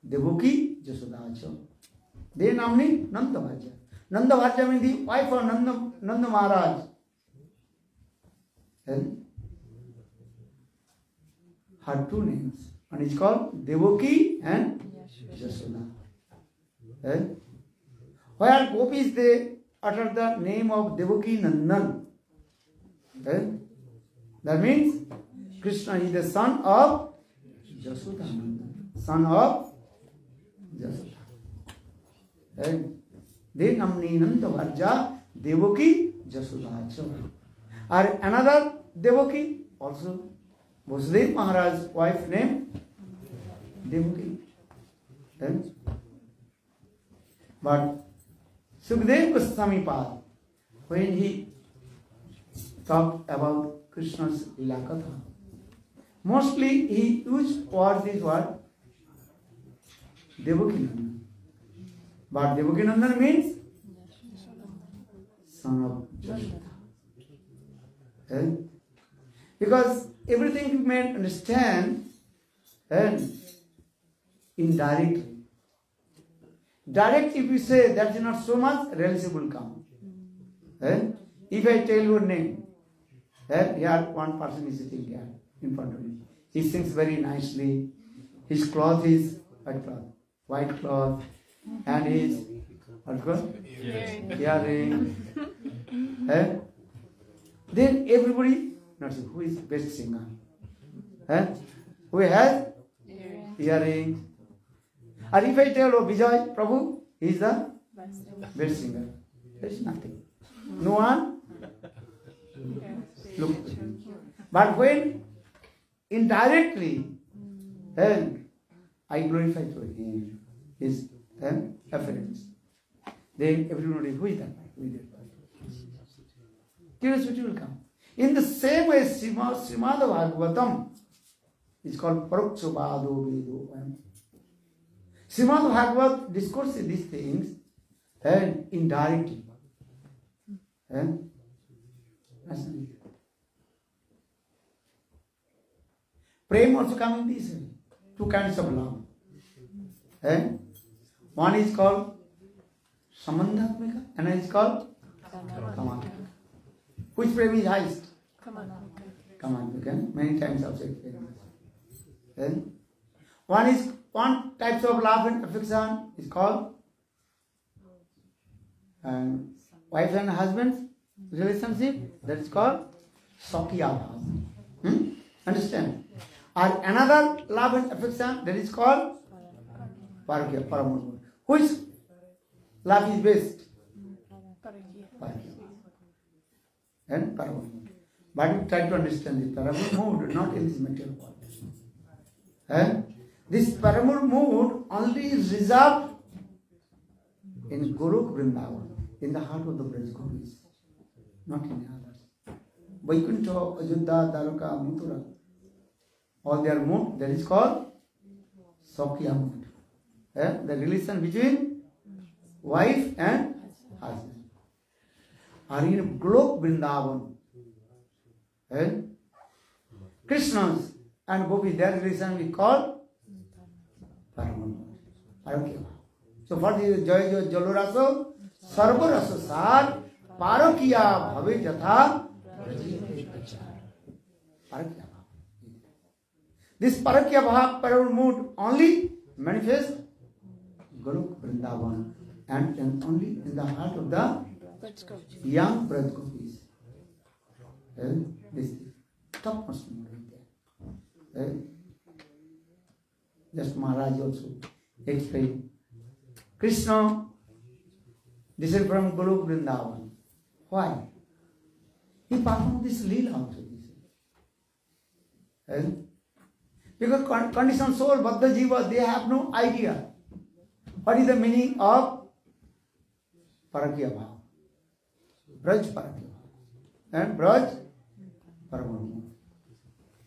Speaker 1: Devaki Yashoda. De namni Nanda Vraja. Nanda Vraja means the wife of Nanda Maharaj. Her two names. One is called Devaki and Yashoda. Where gopis they utter the name of Devaki Nandan. That means Krishna is the son of Yashoda Nandan. Son of Yashoda. De namni Nanda Vraja Devaki Yashoda. Or another Devaki also. Vaisnava Maharaj's wife name Devaki. But Sukadeva Goswami Pad, when he talked about Krishna's Lila Katha, mostly he used this word Devaki Nandan. But Devaki Nandan means son of Yashoda. Because everything you may understand indirectly. Direct, if you say that is not so much, relationship will come. If I tell your name, here one person is sitting here in front of me. He sings very nicely. His cloth is white cloth, and his earring. Then everybody, not sure who is best singer. Who has earrings? And if I tell Vijay Prabhu, he is the best singer. There is nothing. No one look. But when indirectly, then I glorify to him his appearance. Then everybody, who is that? Who is that? Curiosity will come. In the same way, Srimad Bhagavatam is called Paroksha Vado Vedo. Srimad Bhagavat discourses these things and indirectly. Prem also coming this way. Two kinds of love. One is called sambandatmika, and another is called kamatmika. Which prem is highest? Kamatmika. Many times I've said prem. One type of love and affection is called wife and husband relationship. That is called Sakya bhav. Understand? Or another love and affection that is called Parakya, Paramurma. Which love is best? Parakya. And Paramurma. But you try to understand this Paramur mood, not in this material world. This Paramur mood only is reserved in Guru Vrindavan, in the heart of the Vraja Gopis, not in others. Vaikuntha, Ajodhya, Dwaraka, Mathura, all their mood, that is called Sakya mood. The relation between wife and husband. Are in Golok Vrindavan. Krishna's and Gopis, their relation we call Parakya. So for the Joy Jaluraso, Sarva Rasa Sar, Parakya Bhave Jatha Parakya. This Parakya Bhav Paramur mood only manifests Golok Vrindavan and only in the heart of the young Vraja Gopis. This topmost mood is there. Just Maharaj also explained. Krishna descended from Golok Vrindavan. Why? He performed this Leela also. Because conditioned soul, Bhaddha Jiva, they have no idea what is the meaning of Parakya Bhav. Braj Parakya Bhav. And Braj Paramurma.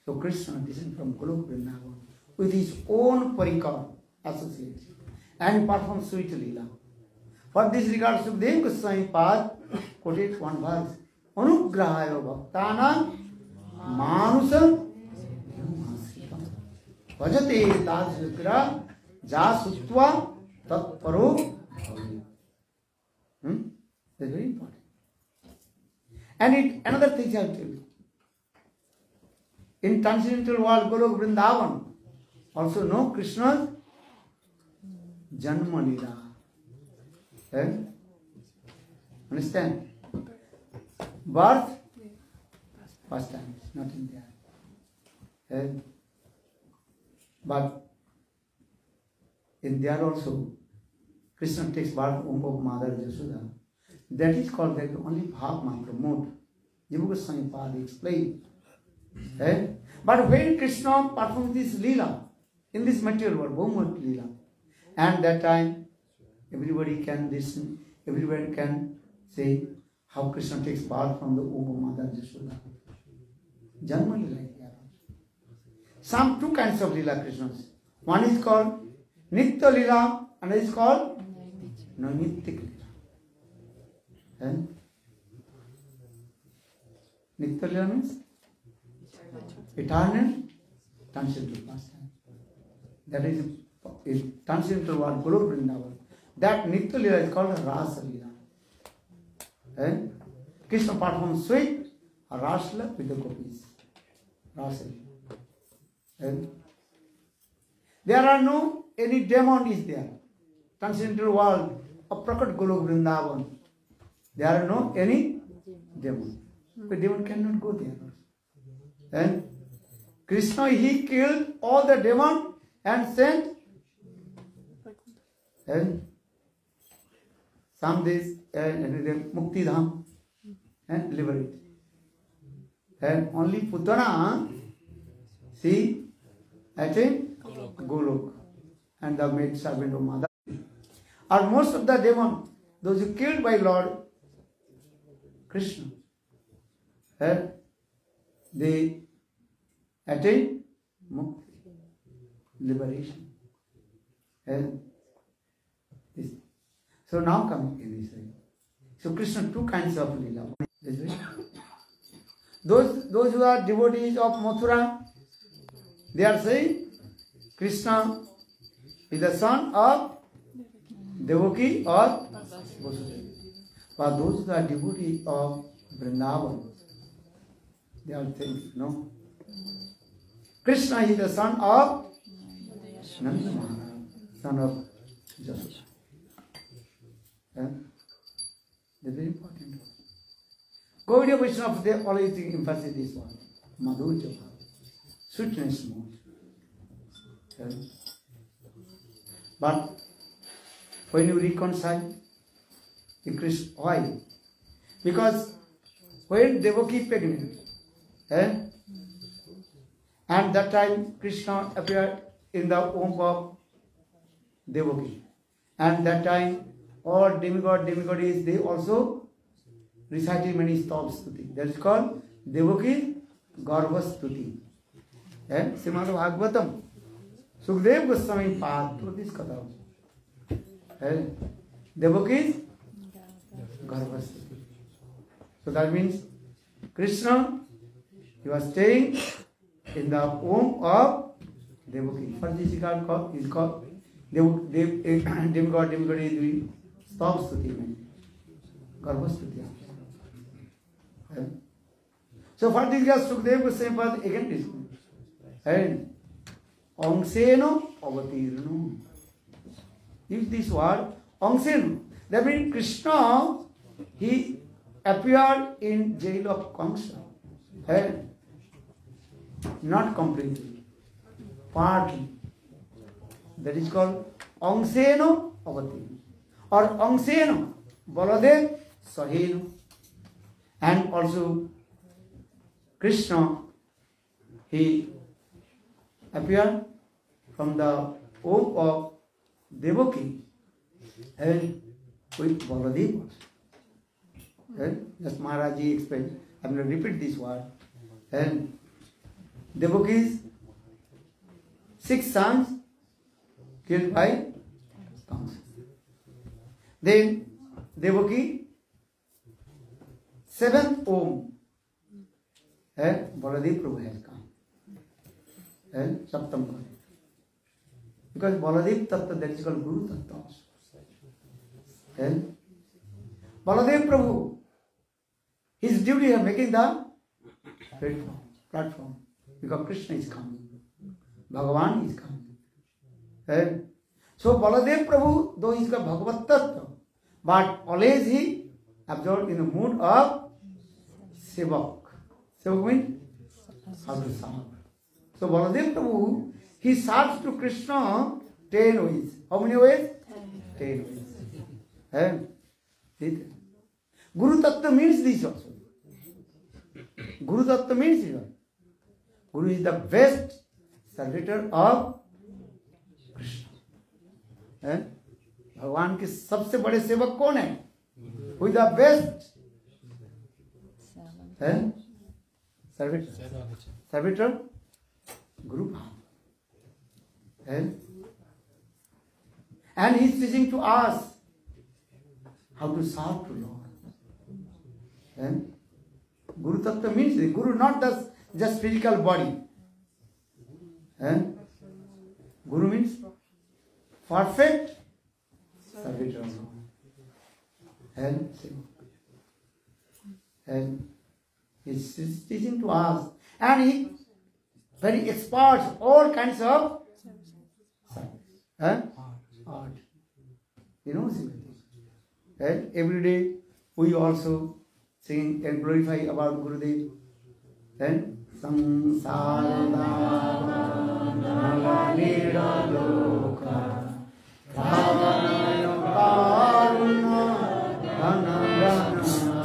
Speaker 1: So Krishna descended from Golok Vrindavan with his own parikar associates and performed sweet Leela. For this regard, Sukadeva Goswami Pad quoted one verse. Anugrahaya bhaktanam manusam vajate tajukra jasutva tatparo. That's very important. And another thing I will tell you. In transcendental world, Golok Vrindavan, also know Krishna's Janmastami. Understand? Birth, pastimes, not in there. But in there also, Krishna takes birth womb of Mother Yashoda. That is called that only Bhav Matra mode. Jiva Goswami Pada explained. But when Krishna performs this Leela, in this material world, Bhumut Leela, and that time everybody can listen, everybody can say how Krishna takes birth from the womb of Mother Yashoda. Janma Leela is there. Some two kinds of Leela Krishnas. One is called nitya-lila, another is called naimittika-lila. Nitya-lila means eternal transcendental pastime. That is transcendental world, Golok Vrindavan. That nitya-lila is called Rasa-lila. Krishna performs sweet Rasa with the gopis. Rasa-lila. And there are no any demon is there. Transcendental world of Prakat Golok Vrindavan. There are no any demon. But demon cannot go there. And Krishna, he killed all the demon and sent and some days Mukti Dham and liberate. And only Putana, she attained Golok and the maid servant of Mother. Or most of the demons, those who killed by Lord Krishna, and they attain mukti, liberation. And this. So now coming in this way. So Krishna two kinds of lila. This way. Those who are devotees of Mathura, they are saying Krishna is the son of Devaki or Vasudeva. But those who are devotees of Vrindavan, they are saying no. Krishna is the son of Nanda-nandana, son of Jasoda. That's very important. Gaudiya Vaisnavas, they always emphasize this one. Madhurya bhava, sweetness more. But when you reconcile the Krishna, why? Because when Devaki pregnant, and that time Krishna appeared in the womb of Devaki. And that time all demigods, they also recited many stuti. That is called Devaki Garbha Stuti. And Srimad Bhagavatam, Sukdev Goswami Pad, to this katha also. And Devaki Garbha Stuti. So that means Krishna, he was staying in the womb of Devaki. First this is called demigod is doing stop stuti, Garbha Stuti. So for this guy Sukdev Goswami Pad again this. And Angseno avatirno. Use this word Angseno. That means Krishna, he appeared in jail of Kamsa. And not completely, partly. That is called Angseno avatirno. Or Angseno Baladeva Saheno. And also Krishna, he appeared from the womb of Devaki and with Baladeva. And just Maharaji explained, I am going to repeat this word. And Devaki's 6 sons killed by Kamsa. Then Devaki 7th womb, and Baladeva Prabhu has come. And Saptam Kali. Because Baladeva Tattva, that is called Guru Tattva also. And Baladeva Prabhu, his duty of making the platform. Because Krishna is coming. Bhagavan is coming. And so Baladeva Prabhu, though he is a Bhagavat Tattva, but always he absorbed in the mood of sevak. Sevak means how to serve. So Baladeva Prabhu, he serves to Krishna 10 ways. How many ways? 10 ways. And Guru Tattva means this also. Guru Tattva means this. Guru is the best servitor of Krishna. And भगवान के सबसे बड़े सेवक कौन है? Who is the best? Servitor? Guru Bhava. And he is teaching to us how to serve to Lord. And Guru Tattva means the Guru not just physical body. And Guru means perfect servitor of Lord. And he is teaching to us. And he very experts, all kinds of art. You know, and every day we also sing and glorify about Gurudev. And samsara nalanira loka kavanaya karuna nanda-nandana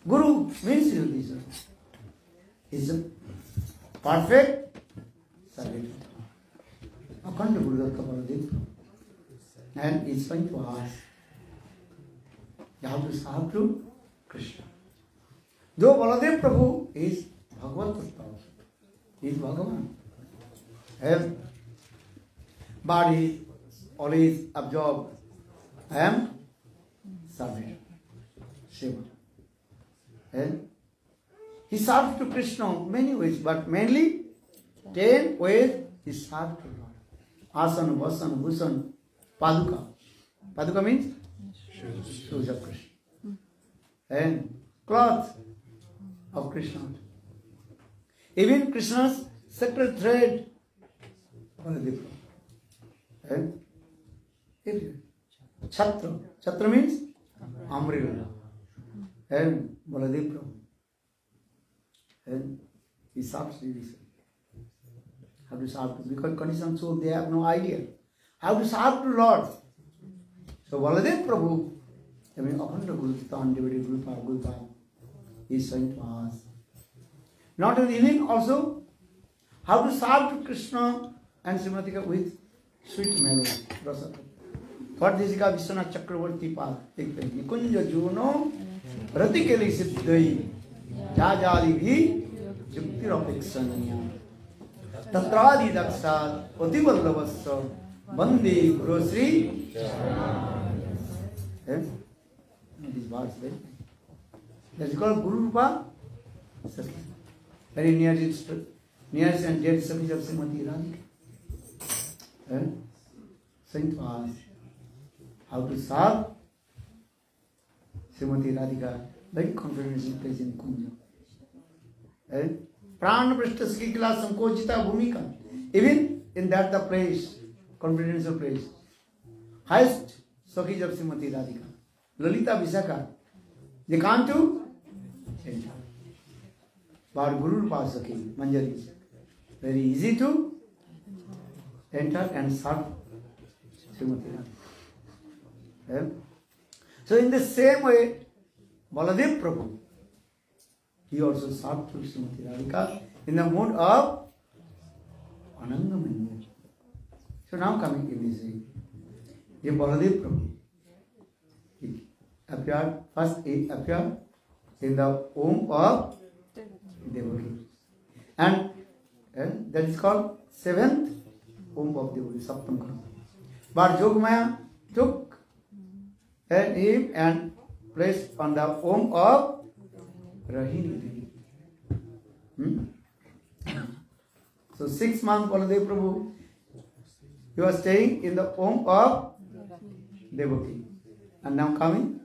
Speaker 1: Guru means is a perfect servant. According to Guru Baladeva, and it's going to ask, you have to serve to Krishna. Though Baladeva Prabhu is Bhagavan, he is Bhagavan, but he always absorbed, I am servant, seva. And he served to Krishna many ways, but mainly 10 ways he served to Lord. Asana, Vasana, Bhusan, Paduka. Paduka means shoes of Krishna. And cloth of Krishna. Even Krishna's sacred thread. And Chhatra. Chhatra means umbrella. And Baladeva. And he serves this. How to serve to, because conditioned soul, they have no idea how to serve to Lord. So Baladeva Prabhu, having Akhanda Guru, undivided Guru-pada-padma, is saying to us. Not only even also how to serve to Krishna and Srimatika with sweet melody. What this is Vishwanath Chakravarti Pad. Kunja Juno Ratikeli Siddhai Jajali Bhi Juktirapeksanaya Tatradi Dakshat Pativallavasya Bande Guru Sri. This verse, right? That is called guru-pada-padma. Very nearest and dear service of Srimati Radhika. Saying to us how to serve Srimati Radhika, very confidently placed in kunja. Prana-prestha-sakis sankojita bhumika. Even in that the place, confidential place, highest sakis of Srimati Radhika, Lalita and Visaka, they come to enter. But guru-pada-padma, Manjari, very easy to enter and serve Srimati Radhika. So in the same way, Baladeva Prabhu, he also served to Srimati Radhika in the mode of Ananga Manjari. So now coming in this way, the Baladeva Prabhu, he appeared, first he appeared in the womb of Devaki. And that is called 7th womb of Devaki, Saptam Kharma. But Yogamaya took him and placed on the womb of Rohini. So 6 months Baladeva Prabhu, he was staying in the womb of Devaki. And now coming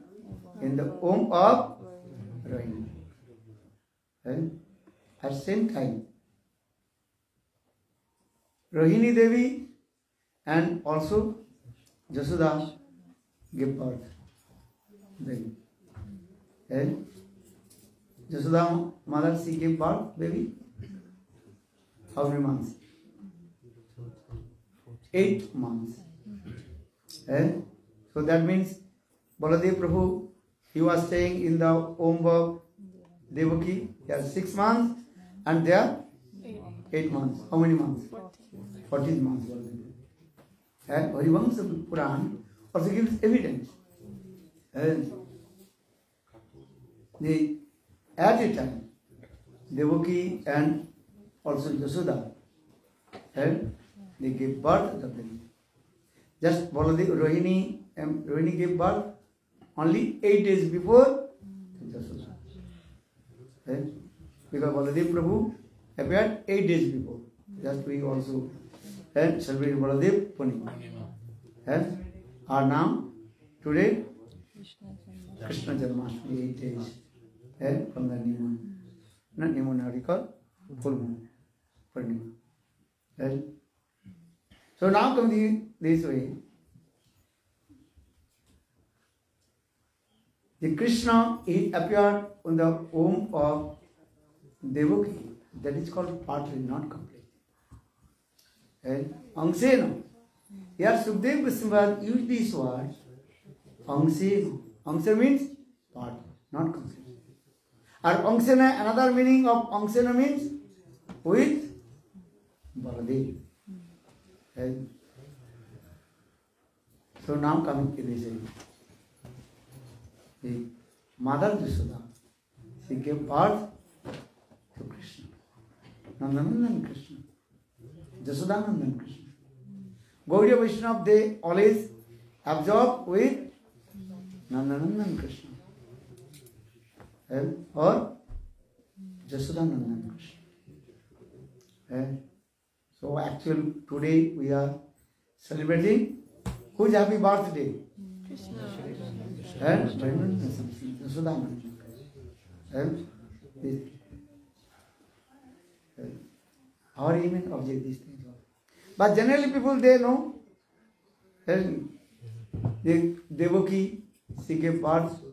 Speaker 1: in the womb of Rohini. And at the same time, Rohini Devi and also Jasoda gave birth. Then, and Jasoda mother, she gave birth, baby. How many months? 8 months. And so that means Baladeva Prabhu, he was staying in the womb of Devaki. He has 6 months and there 8 months. How many months? 14 months. And Harivamsa Puran also gives evidence. And at a time, Devaki and also Jasoda, and they gave birth to the baby. Just Baladeva, Rohini gave birth only 8 days before Jasoda. And because Baladeva Prabhu appeared 8 days before. Just we also celebrate Baladeva Punima. And our now today Krishna Janmastami 8 days. And from the new moon. Not new moon, we call full moon. Purnima. Right? So now come this way. The Krishna, he appeared on the womb of Devaki. That is called partly, not complete. And Angsena. Here Sukdev Goswami used these words. Angsena. Angsena means part, not complete. And Angsena, another meaning of Angsena means with Baladeva. And so now coming to this age. The mother Jasoda, she gave birth to Krishna. Nanda-nandana Krishna. Jasoda-nandana Krishna. Gaudiya Vaisnavas, they always absorb with Nanda-nandana Krishna. Or Jasoda-nandana Krishna. So actually today we are celebrating whose happy birthday?
Speaker 4: Krishna.
Speaker 1: Jasoda-nandana. Our even object these things. But generally people they know the Devaki, she gave birth to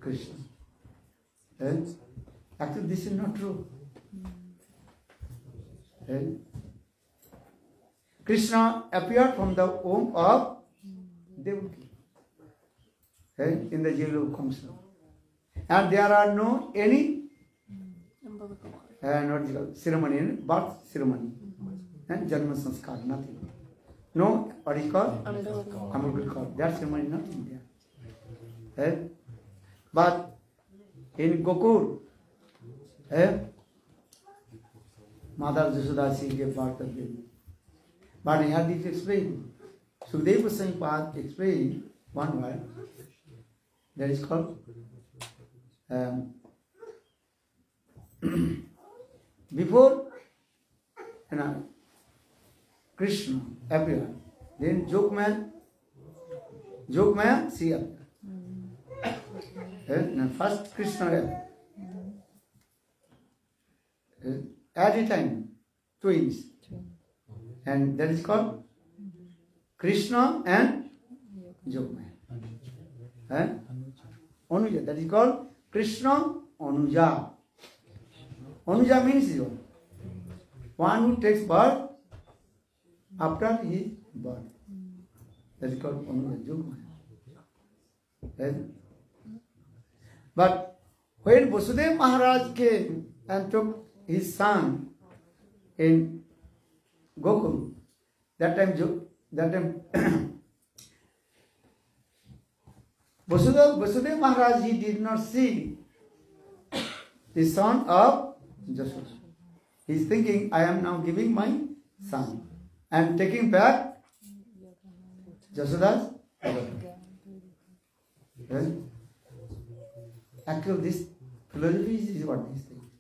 Speaker 1: Krishna. Actually this is not true. Krishna appeared from the womb of Devaki in the jail of Kamsa. And there are no any ceremony, birth ceremony and Janmastami, nothing. No, what is called? Umbilical cord. That ceremony is not in there. But in Gokur, Mother Jasoda, she gave birth to the baby. But I had this explained. Sukadeva Goswami explained one word that is called before Krishna appeared, then Jogmaya she appeared. First Krishna appeared. At a time, twins. And that is called Krishna and Jogmaya. Anuja, that is called Krishna Anuja. Anuja means one who takes birth after his birth. That is called Anuja, Jogmaya. But when Vasudeva Maharaj came and took his son in Gokul, that time Vasudeva Maharaj, he did not see the son of Jasoda. He is thinking, I am now giving my son and taking back Jasoda's avatar. Actually, this philosophy is what is saying.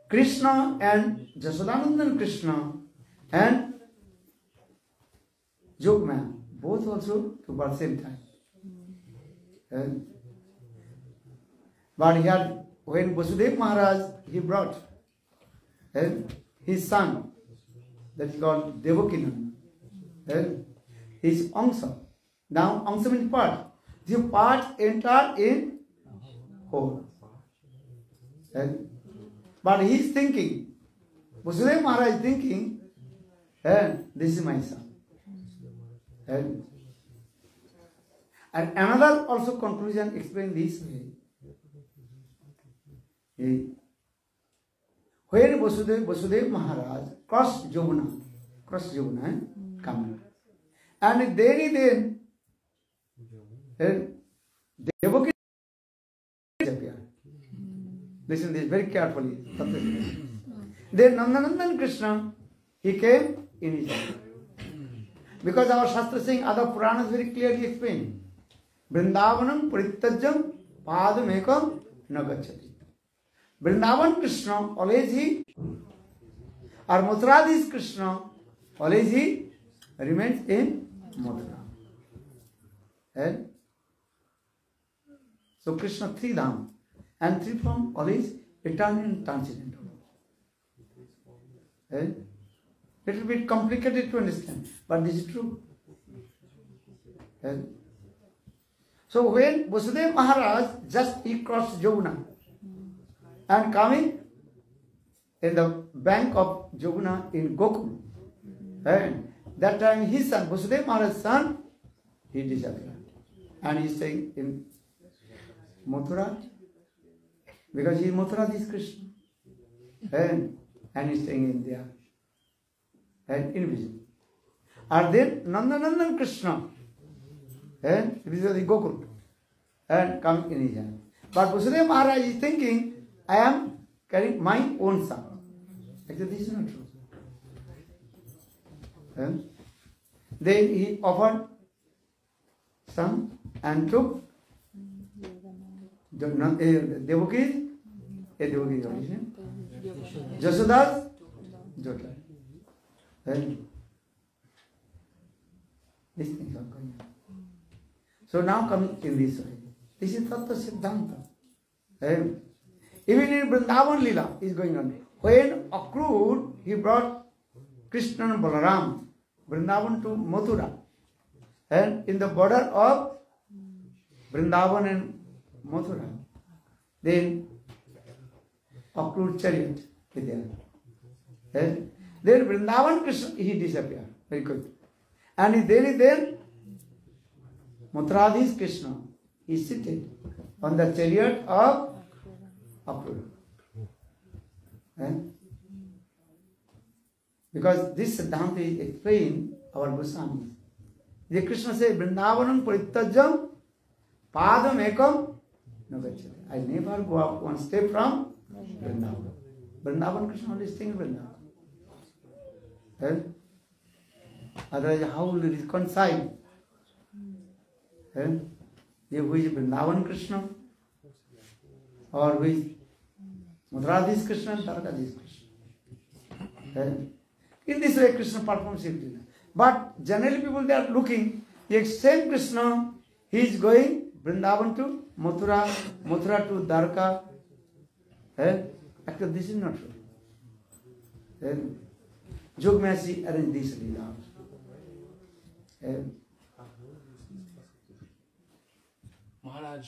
Speaker 1: Krishna and Jasoda-nandana Krishna and Jogmaya, both also took at the same time. But he had, when Vasudeva Maharaj, he brought his son, that is called Devaki, his Angsa. Now, Angsa means part. The part entered in whole. But he is thinking, Vasudeva Maharaj is thinking, this is my son. And another also conclusion explained this way. When Vasudeva Maharaj crossed Yamuna, Kamsa, and then Devaki disappeared. Listen to this very carefully. Then Nanda-nandana Krishna, he came in his life. Because our Shastra saying, other Puranas very clearly explain. Vrindavanam parityajam padamekam nagacchati. Vrindavan Krishna, always he, or Mathuradis Krishna, always he remains in Mathura. And so Krishna three dham, and three form always eternal and transcendental. Little bit complicated to understand, but this is true. So when Vasudeva Maharaj just he crossed Yamuna and coming in the bank of Yamuna in Gokul, and that time his son, Vasudeva Maharaj's son, he disappeared. And he is staying in Mathura, because he is Mathura, this Krishna. And he is staying in there. And invisible. And then Nanda-nandana Krishna, and this was the Gokul, and come in his hand. But Vasudeva Maharaj is thinking, I am carrying my own son. Actually, this is not true. Then he offered some and took Devaki, Jasoda's daughter. And these things are going on. So now come in this way. This is Tattva Siddhanta. Even in Vrindavan Lila is going on. When accrued, he brought Krishna and Balaram, Vrindavan to Mathura. And in the border of Vrindavan and Mathura, then accrued chariot is there. Then Vrindavan Krishna, he disappeared. Very good. And then Mathuradis Krishna, he is seated on the chariot of Akrura. Because this Siddhanta is explained our Goswamis. The Krishna says, Vrindavanam parityajam padam ekam nagacchati. I never go up one step from Vrindavan. Vrindavan Krishna only staying in Vrindavan. Otherwise, how will you reconcile? Who is Vrindavan Krishna? Or who is Mathuradis Krishna and Tarakadis Krishna? In this way, Krishna performs it. But generally, people they are looking, the same Krishna, he is going Vrindavan to Mathura, Mathura to Dwarka. Actually, this is not true. Jogmasi arranged this Leela.
Speaker 6: Maharaj,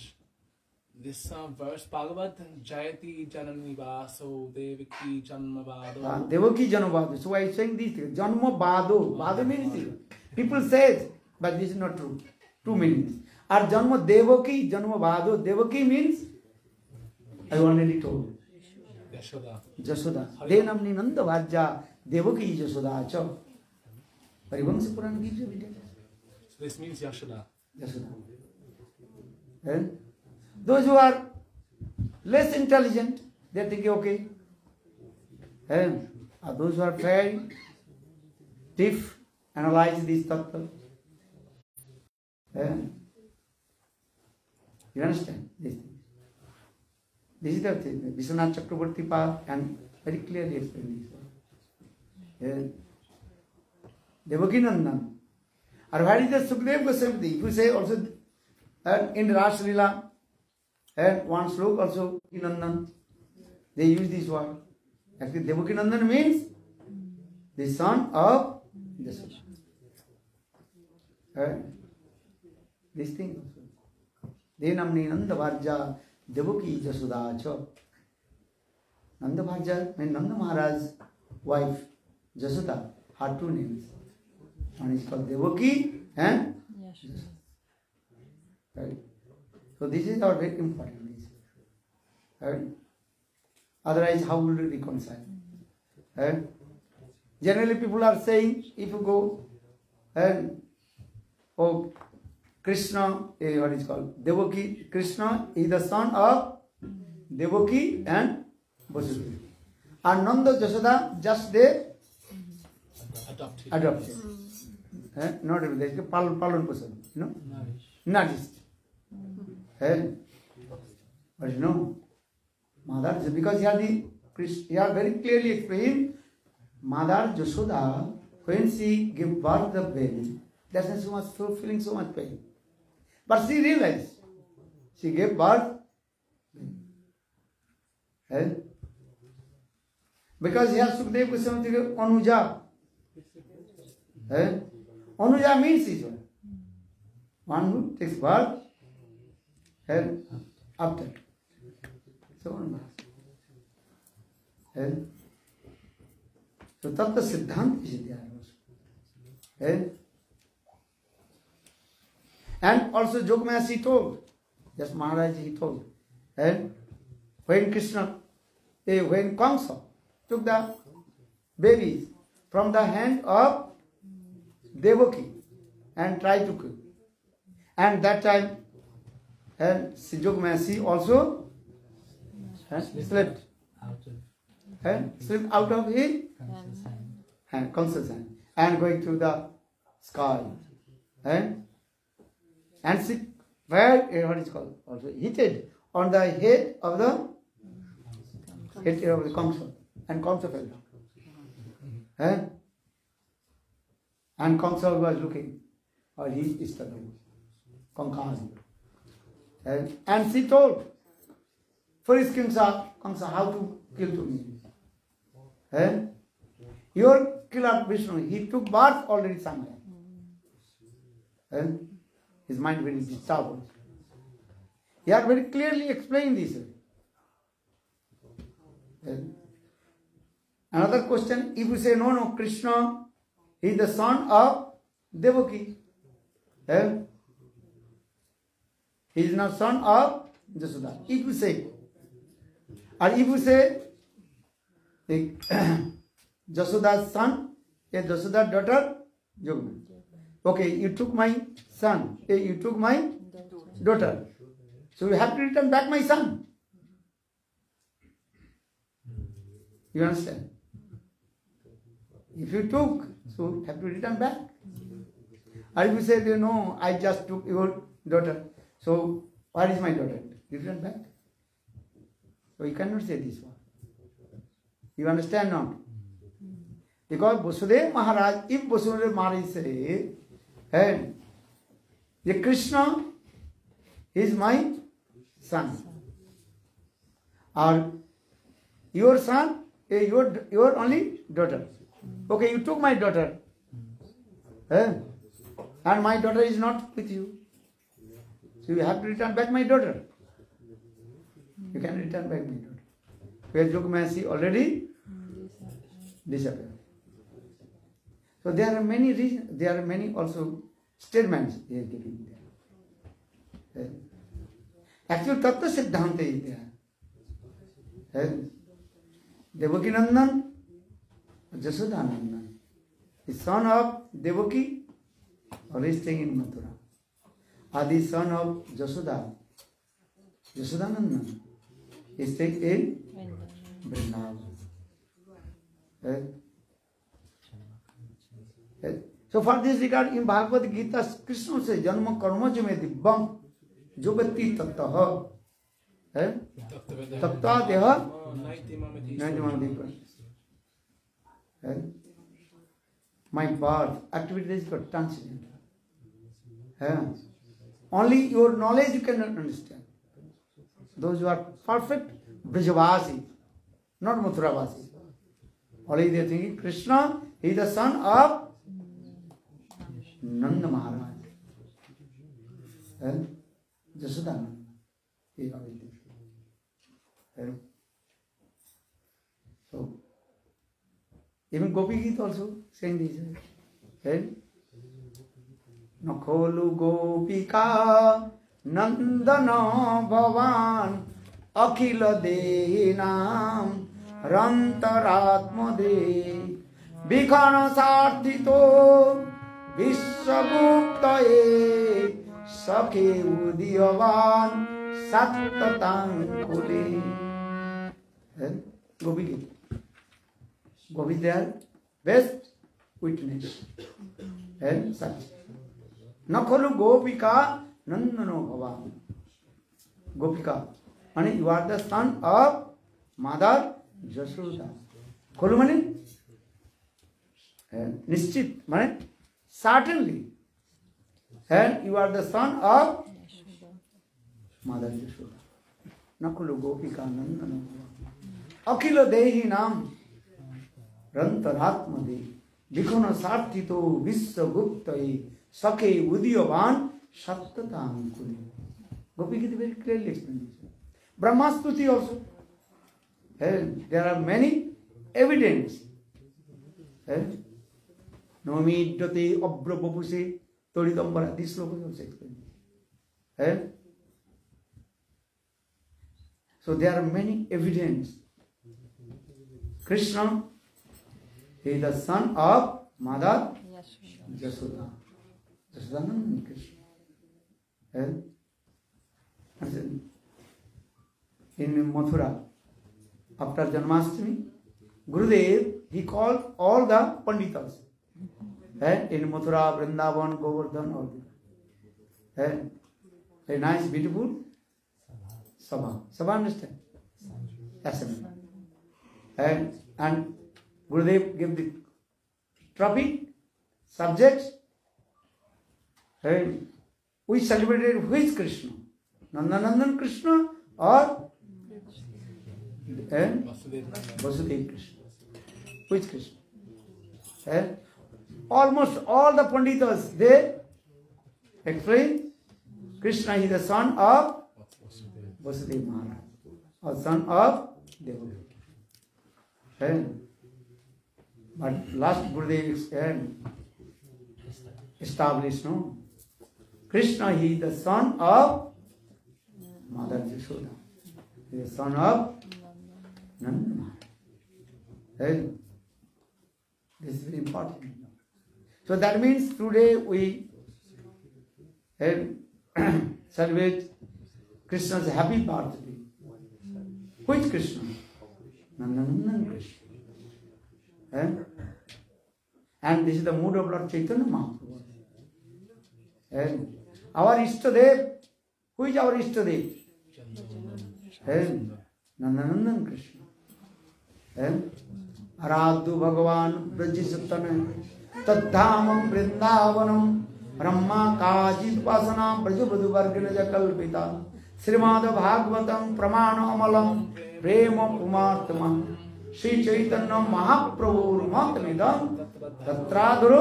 Speaker 6: this verse, Bhagavad, Jayati Janani Vaso, Devaki Janmavado.
Speaker 1: Devaki Janmavado. So I am saying this. Janmavado. Vado means people say, but this is not true. Two meanings. Or Janma Devaki, Janmavado. Devaki means, I already told.
Speaker 6: Yashoda.
Speaker 1: Jasoda. Denamni Nanda Vraja, Devaki Jasoda. So, Parivamsa Puran gives you details.
Speaker 6: So this means Yashoda.
Speaker 1: Jasoda. And those who are less intelligent, they are thinking, okay. And those who are very deep, analyze this tattva. You understand this thing? This is the thing. Vishwanath Chakravarti Pad and very clearly explained this. Devaki Nandan. Or what is the Sukadeva Goswami? If you say also in the Rasa Lila, and one slok also Nandan, they use this word. Actually, Devaki Nandan means the son of Jasoda. This thing also. Denamni Nanda Varja Devaki Jasoda. Nanda Maharaj's wife, Jasoda, had two names. One is called Devaki and Jasoda. Right? So this is our very important. Right? Otherwise, how will we reconcile? Right? Generally, people are saying, if you go and Krishna, what is called Devaki, Krishna is the son of Devaki and Vasudeva. And Nanda Jasoda, just they adopted. Not every day, Palon person, you know? Nourished. But you know, Mother, because here very clearly explained, Mother Jasoda, when she gave birth the baby, that's why she was feeling so much pain. But she realized, she gave birth, because here Sukadeva Goswami gave Anuja. Anuja means is one who takes birth after. So on. So Tattva Siddhant is there. And also Jogmaya he told, just Maharaj he told, when Krishna, when Kamsa took the babies from the hand of Devaki and tried to kill. And that time, and Jogmaya also slipped out of his hand, Kamsa's hand, and going to the sky. And she, what is called, also hit on the head of the Kamsa, and Kamsa fell down. And Kamsa was looking, or he is the Kamsa. And she told, for his Kamsa, how to kill to me. Your killer Vishnu, he took birth already somewhere. His mind very disturbed. He had very clearly explained this. Another question, if you say, no, Krishna is the son of Devaki. He is not son of Jasoda. If you say, or if you say, Jasoda's son, Jasoda's daughter, Jogmaya. Okay, you took my son, you took my daughter. So you have to return back my son. You understand? If you took, so you have to return back. Or if you say, no, I just took your daughter. So where is my daughter? Return back. So you cannot say this one. You understand not? Because Vasudeva Maharaj, if Vasudeva Maharaj say, hey, the Krishna is my son, or your son, your only daughter. Okay, you took my daughter, and my daughter is not with you. So you have to return back my daughter. You can return back my daughter. Where Jogmaya already disappeared. So there are many reasons, there are many also statements they are giving there. Actually, Tattva Siddhanta is there. Devaki Nandan, Jasoda Nandan, the son of Devaki, always staying in Mathura. Are the son of Jasoda, Jasoda Nandan, is staying in Vrindavan. So for this regard, in Bhagavad Gita, Krishna says, Janma karma jame dibbam jogati tattaha. Tatta deha my birth, activity is got transcendental. Only your knowledge you cannot understand. Those who are perfect, Vrajavasi, not Mathuravasi. Only they are thinking Krishna is the son of Nanda Maharaj. Jasoda Nanda. So, even Gopi Gita also saying this. And Nakholu Gopika Nandana Bhavan Akhila Dehinam Rantaratmade Bhikhana Sarthito Vishwaguptaye Sakhe Udiyavan Sattatankule. Gopi Gita. Gopi their best witness. And such. Nakholu Gopika Nandano Bhavan. Gopika. And you are the son of Mother Jashoda. Kholu mane? Nischit mane? Certainly. And you are the son of Mother Jashoda. Nakholu Gopika Nandano Bhavan. Akhila Dehi Nam Rantaratmade Bhikhana Sarthito Vishwaguptaye Sakhe Udiyavan Sattatankule. Gopi Gita very clearly explained this. Brahmastuti also. There are many evidence. Naimittika-lila abra babuse toridambara. This sloka is also explained. So there are many evidence. Krishna is the son of Mother Jashoda. Jashodananda Krishna. In Mathura, after Janmastami, Gurudev, he called all the Panditas. In Mathura, Vrindavan, Govardhan, all these. A nice, beautiful Sabha. Sabha, understand? Assembly. And Gurudev gave the topic, subject. We celebrated which Krishna? Nanda-nandana Krishna or Vasudeva Krishna? Which Krishna? Almost all the Panditas, they explain Krishna is the son of Vasudeva Maharaj or son of Devaki. But last Gurudev established, no? Krishna, he is the son of Mother Jashoda. He is the son of Nanda-nandana. This is very important. So that means today we celebrate Krishna's happy birthday. Which Krishna? Nanda-nandana Krishna. And this is the mood of Lord Chaitanya Mahaprabhu. Our Ishtadev, who is our Ishtadev? Nanda-nandana Krishna. Aradhu Bhagavan Vrajisatana Tadhamam Vrindavanam Brahma Kaji Vasana Brajabadu Varganaja Kalpita Srimad Bhagavatam Pramana Amalam Prema Pumartama Sri Chaitanya Mahaprabhu Matnidam Tatradhuru.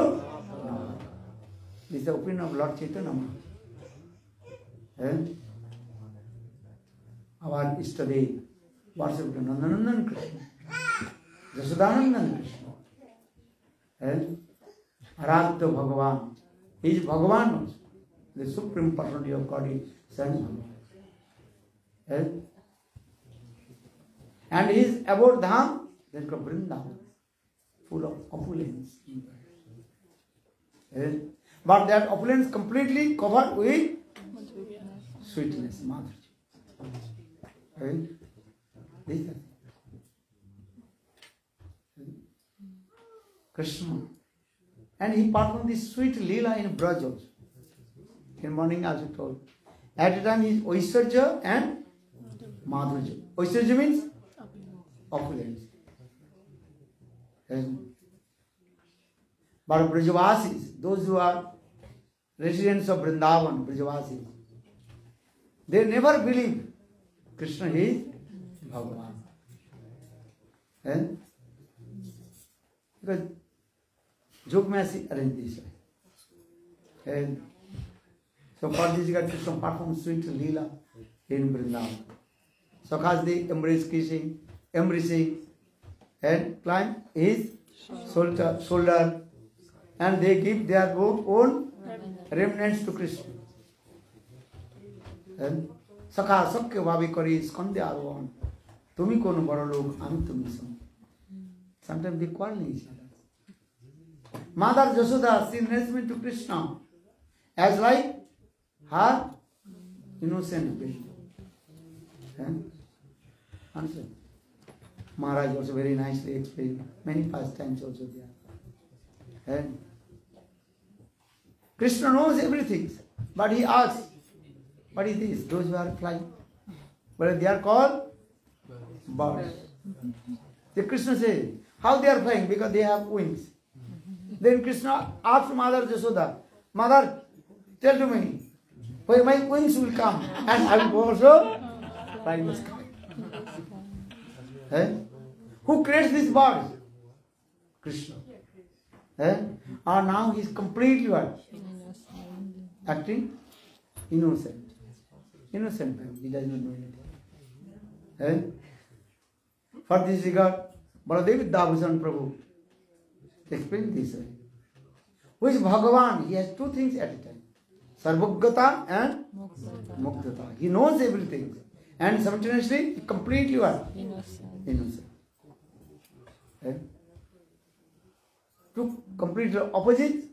Speaker 1: This is the opinion of Lord Chaitanya. Our Ishtadev, worship Nanda-nandana Krishna, Jashodananda Krishna, Aradha Bhagavan. He is Bhagavan also, the supreme personality of God is Son. And his abode dham, that is called Vrindavan, full of opulence. But that opulence completely covered with sweetness, Madhurya. This is Krishna. And he performed this sweet lila in Vraja also. In morning as I told. At the time he is Oisarja and Madhurya. Oisarja means opulence. But Brajavasis, those who are residents of Vrindavan, Brajavasis, they never believe Krishna is Bhagavan. Because Jogmasi arranged this way. So for this God Krishna performed sweet lila in Vrindavan. So as they embrace kissing, embracing, and climb his shoulder, and they give their own remnants to Krishna. And Sakha Sakya Bhavi Kari Skandya Arvan. Tumi kono baro log, ami tumi sam. Sometimes they quarrel each other. Mother Jasoda, she enlistment to Krishna as like her innocent baby. Answer. Maharaj also very nicely explained. Many pastimes also there. And Krishna knows everything, but he asks, what is this? Those who are flying. But they are called birds. The Krishna says, how they are flying? Because they have wings. Then Krishna asked Mother Jasoda, Mother, tell to me, where my wings will come, and I will also fly in the sky. Who creates these birds? Krishna. And now he is completely what? Acting innocent. Innocent man. He does not know anything. For this regard, Baladeva Dabhusan Prabhu explained this way. Who is Bhagavan? He has two things at a time. Sarvagata and Muktata. He knows everything. And simultaneously, completely what? Innocent. Two completely opposite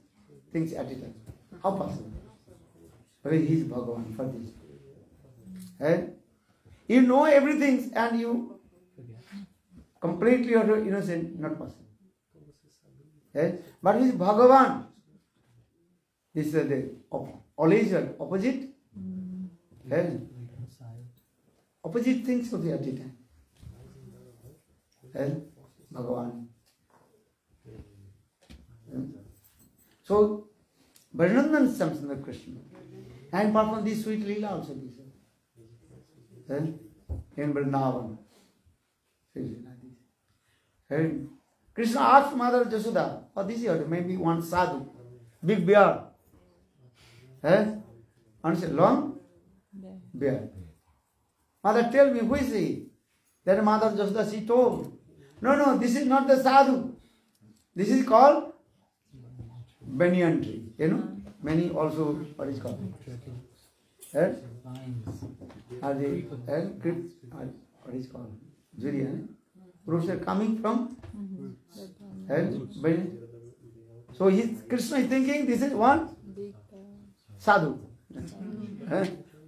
Speaker 1: things at a time. How possible? Because he is Bhagavan for this. You know everything and you completely are innocent, not possible. But he is Bhagavan. This is the always opposite. Opposite things of the at a time. Bhagavan. So, Vaisnavas Samsandar Krishna. And perform this sweet lila also. In Vrindavan. And Krishna asked Mother Jasoda, oh, this is maybe one sadhu, big bear. And said, long bear. Mother, tell me, who is he? Then Mother Jasoda, she told, no, this is not the sadhu. This is called banyan tree. You know, many also, what is called? Are they, what is called? Juriya. Fruits are coming from banyan. So Krishna is thinking this is one sadhu.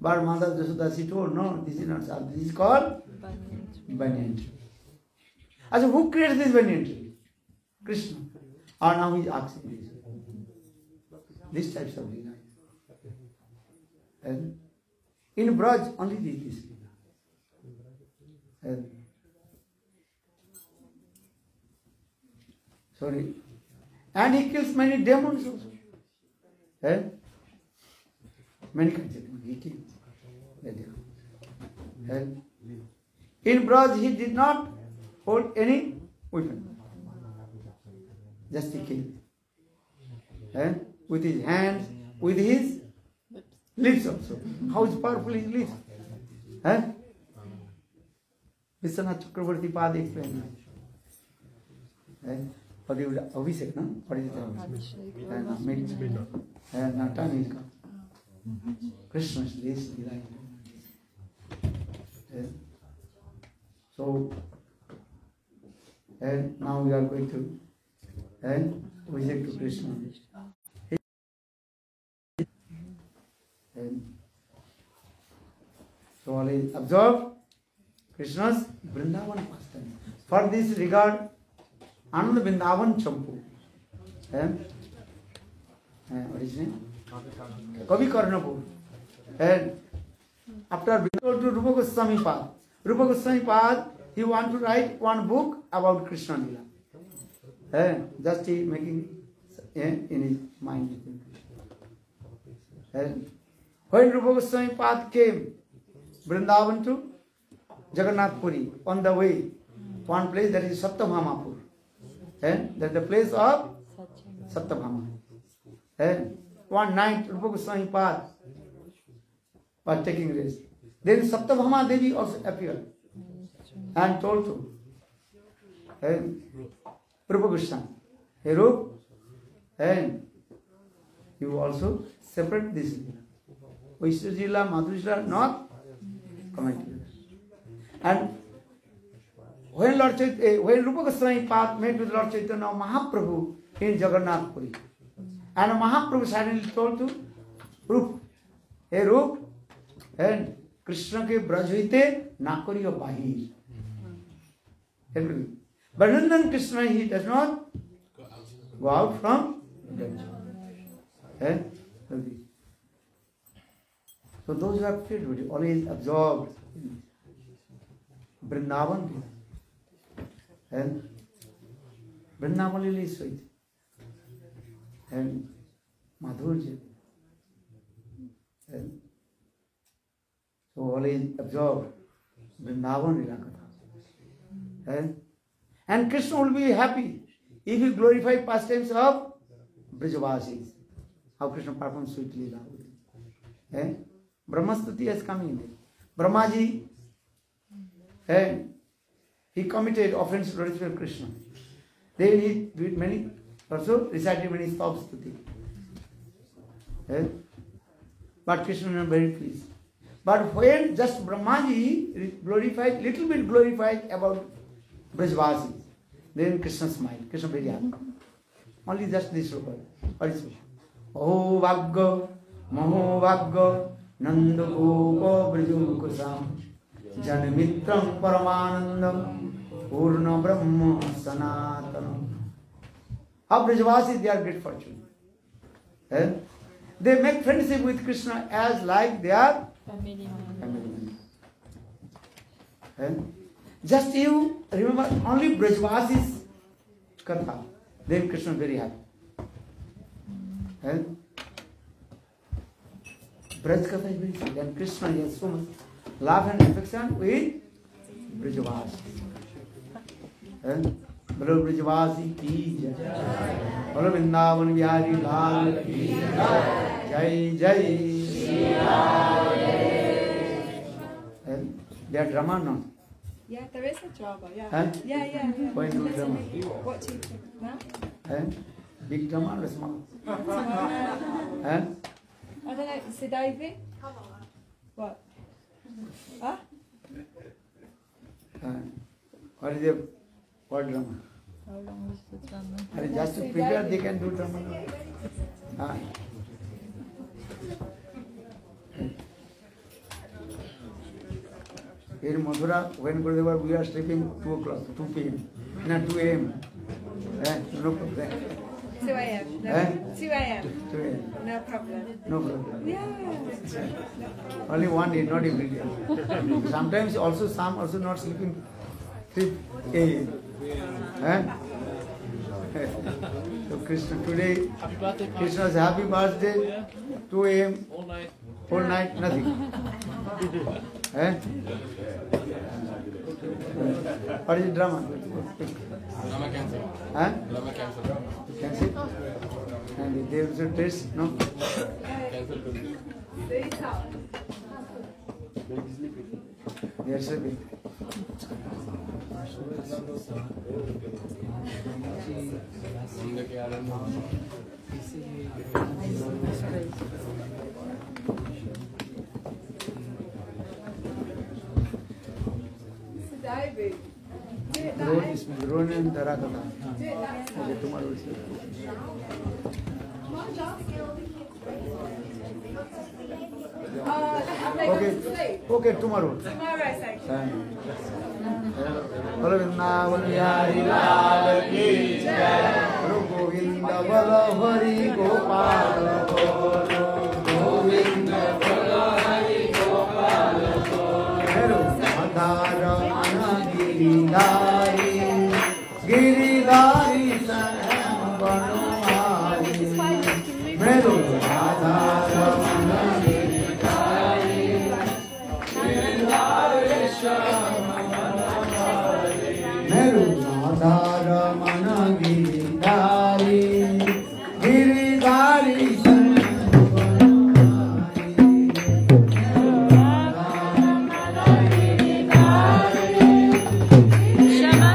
Speaker 1: But Mother Jasoda, she told, no, this is not sadhu. This is called banyan tree. So who creates this banyan tree? Krishna. Or now he is asking this. These types of lila. And in Vraja, only this lila. Sorry. And he kills many demons also. Many kinds of demons he kills. In Vraja, he did not hold any weapon. Just he killed. With his hands, with his lips also. How is powerful his lips? Vishwanath Chakravarti Pad explained. For the Abhishek, no? What is it? Nanda-nandana. Krishna's lips delight. So, and now we are going to Abhishek to Krishna. So always observe Krishna's Vrindavan pastime. For this regard, Ananda Vrindavan Champu. What is his name? Kavi Karnapur. And after being told to Rupa Goswami Pad, Rupa Goswami Pad, he want to write one book about Krishna Lila. Just he making in his mind. When Rupa Goswami Pad came Vrindavan to Jagannath Puri, on the way, one place that is Satyabhamapur. That is the place of Satyabhama. One night Rupa Goswami Pad was taking rest. Then Satyabhama Devi also appeared and told to and Rupa Krishna. Hey Rup, and you also separate this lila. Vaishnava lila, Madhurya lila, not commented. And when when Rupa Goswami Path met with Lord Chaitanya Mahaprabhu in Jagannath Puri, and Mahaprabhu suddenly told to Rup, hey Rup, and Krishna ke braj hoite na kariyo bahir. But Nandan Krishna, he does not go out from Braj. So those who have faith always absorbed Vrindavan. And Vrindavan Lila is sweet. And Madhurya. And so always absorb Vrindavan Lila Katha. And Krishna will be happy if you glorify pastimes of Brajavasis. How Krishna performs sweet Lila. Brahmastuti has come in. Brahmaji, and he committed offense to Lord Krishna. Then he did many, also recited many stuti. But Krishna was very pleased. But when just Brahmaji glorified, little bit glorified about Brajavasis, then Krishna smiled. Krishna very happy. Only just this word. Oh Bhagga, Maho Bhagga, Nanda Gopa Braju Kusam, Janmitram Paramanandam, Purna Brahma Sanatanam. How Brajavasis, they are great fortune. They make friendship with Krishna as like they are family members. Just you remember only Brajavasis Katha, then Krishna very happy. Braj Katha is very sweet, and Krishna has so much love and affection with Brajavasis. Bolo Brajavasi ki jai, Bolo Vrindavan Bihari Lal ki jai, Jai Jai. They are drama now.
Speaker 4: Yeah, there is a drama, yeah.
Speaker 1: Huh?
Speaker 4: Yeah.
Speaker 1: Going to drama.
Speaker 4: What do you think now?
Speaker 1: Big drama or small?
Speaker 4: I don't know, Siddhavi? What? Huh?
Speaker 1: What is the what drama?
Speaker 4: How long is the drama?
Speaker 1: Just to prepare, they can do drama. In Mathura, when Gurudeva, we are sleeping 2 o'clock, 2 p.m. No, 2 a.m. No problem.
Speaker 4: 2 a.m. No, 2 a.m.
Speaker 1: 2 a.m.
Speaker 4: No problem.
Speaker 1: No problem.
Speaker 4: Yeah.
Speaker 1: Only one day, not every day. Sometimes also some also not sleeping 3 a.m. So Krishna today, Krishna's happy birthday, 2 a.m. Whole night, nothing. What is the drama?
Speaker 2: Drama cancel. Drama cancel.
Speaker 1: Cancel? And they also test, no?
Speaker 2: Cancel.
Speaker 1: They are sleeping. Rohini and Darakata. Okay, tomorrow we'll see. Okay, tomorrow.
Speaker 4: Tomorrow, thank you.
Speaker 1: Bolo Vrindavan Bihari Lal ki jai, Bolo Govinda Bolo Hari Gopal Bolo, Govinda Bolo Hari Gopal Bolo, Madhara Mana Giridhari, Giridhari Sanam Banumari, Melo Madhara Mana Giridhari, Giridhari Sanam Radha Ramana Giridhari, Giridhari Shama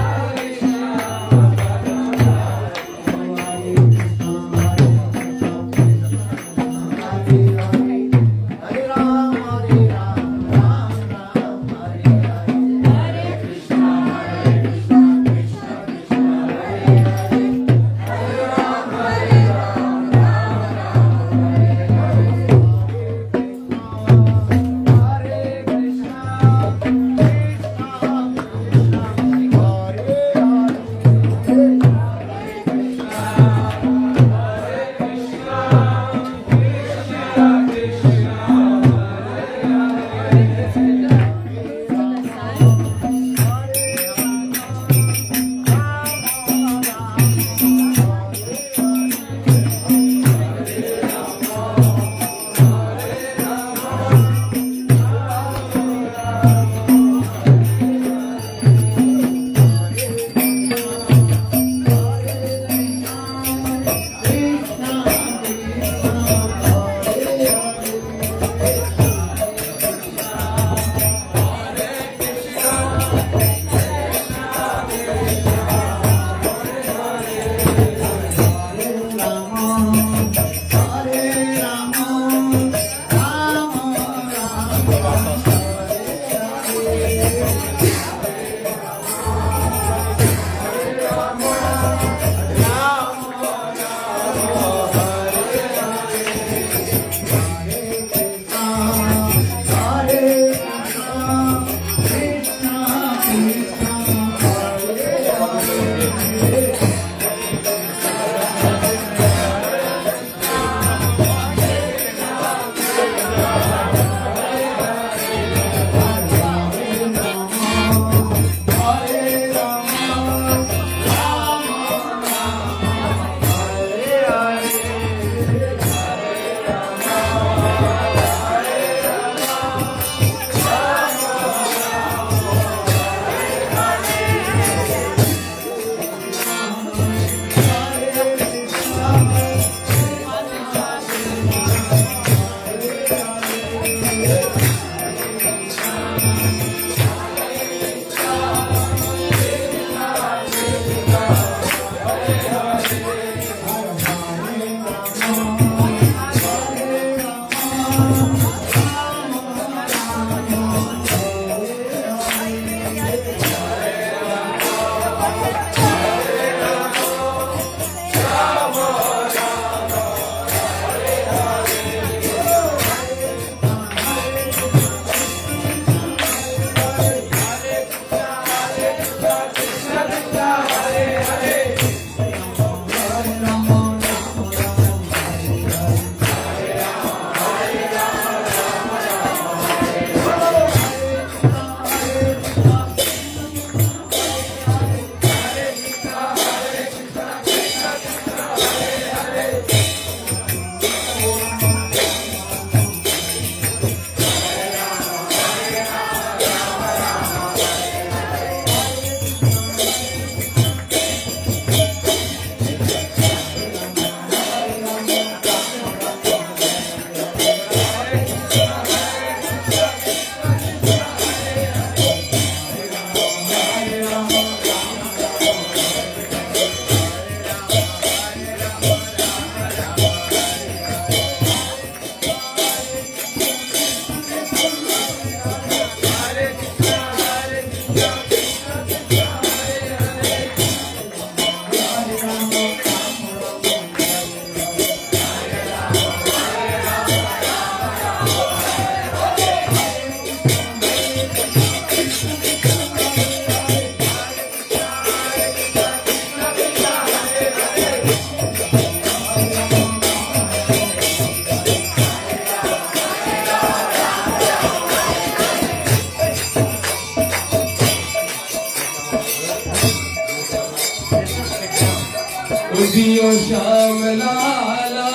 Speaker 2: Jio Shyam Lala,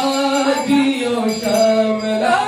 Speaker 2: Jio Shyam Lala,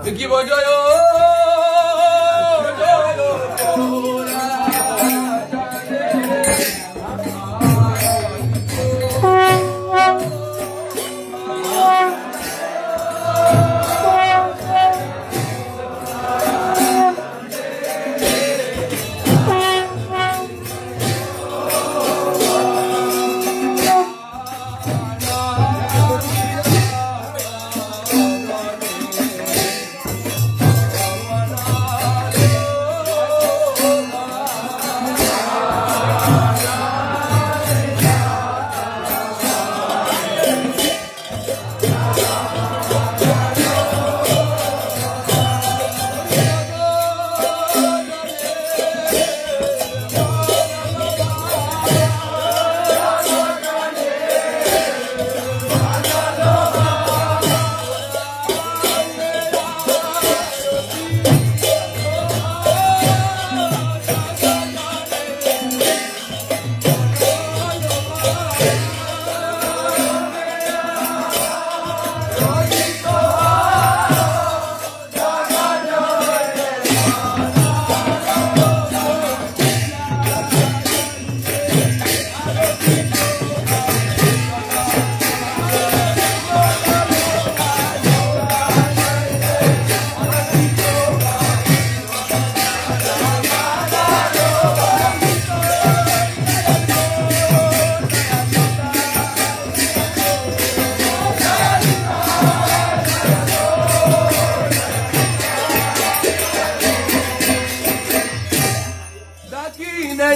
Speaker 2: Vicky boy joyo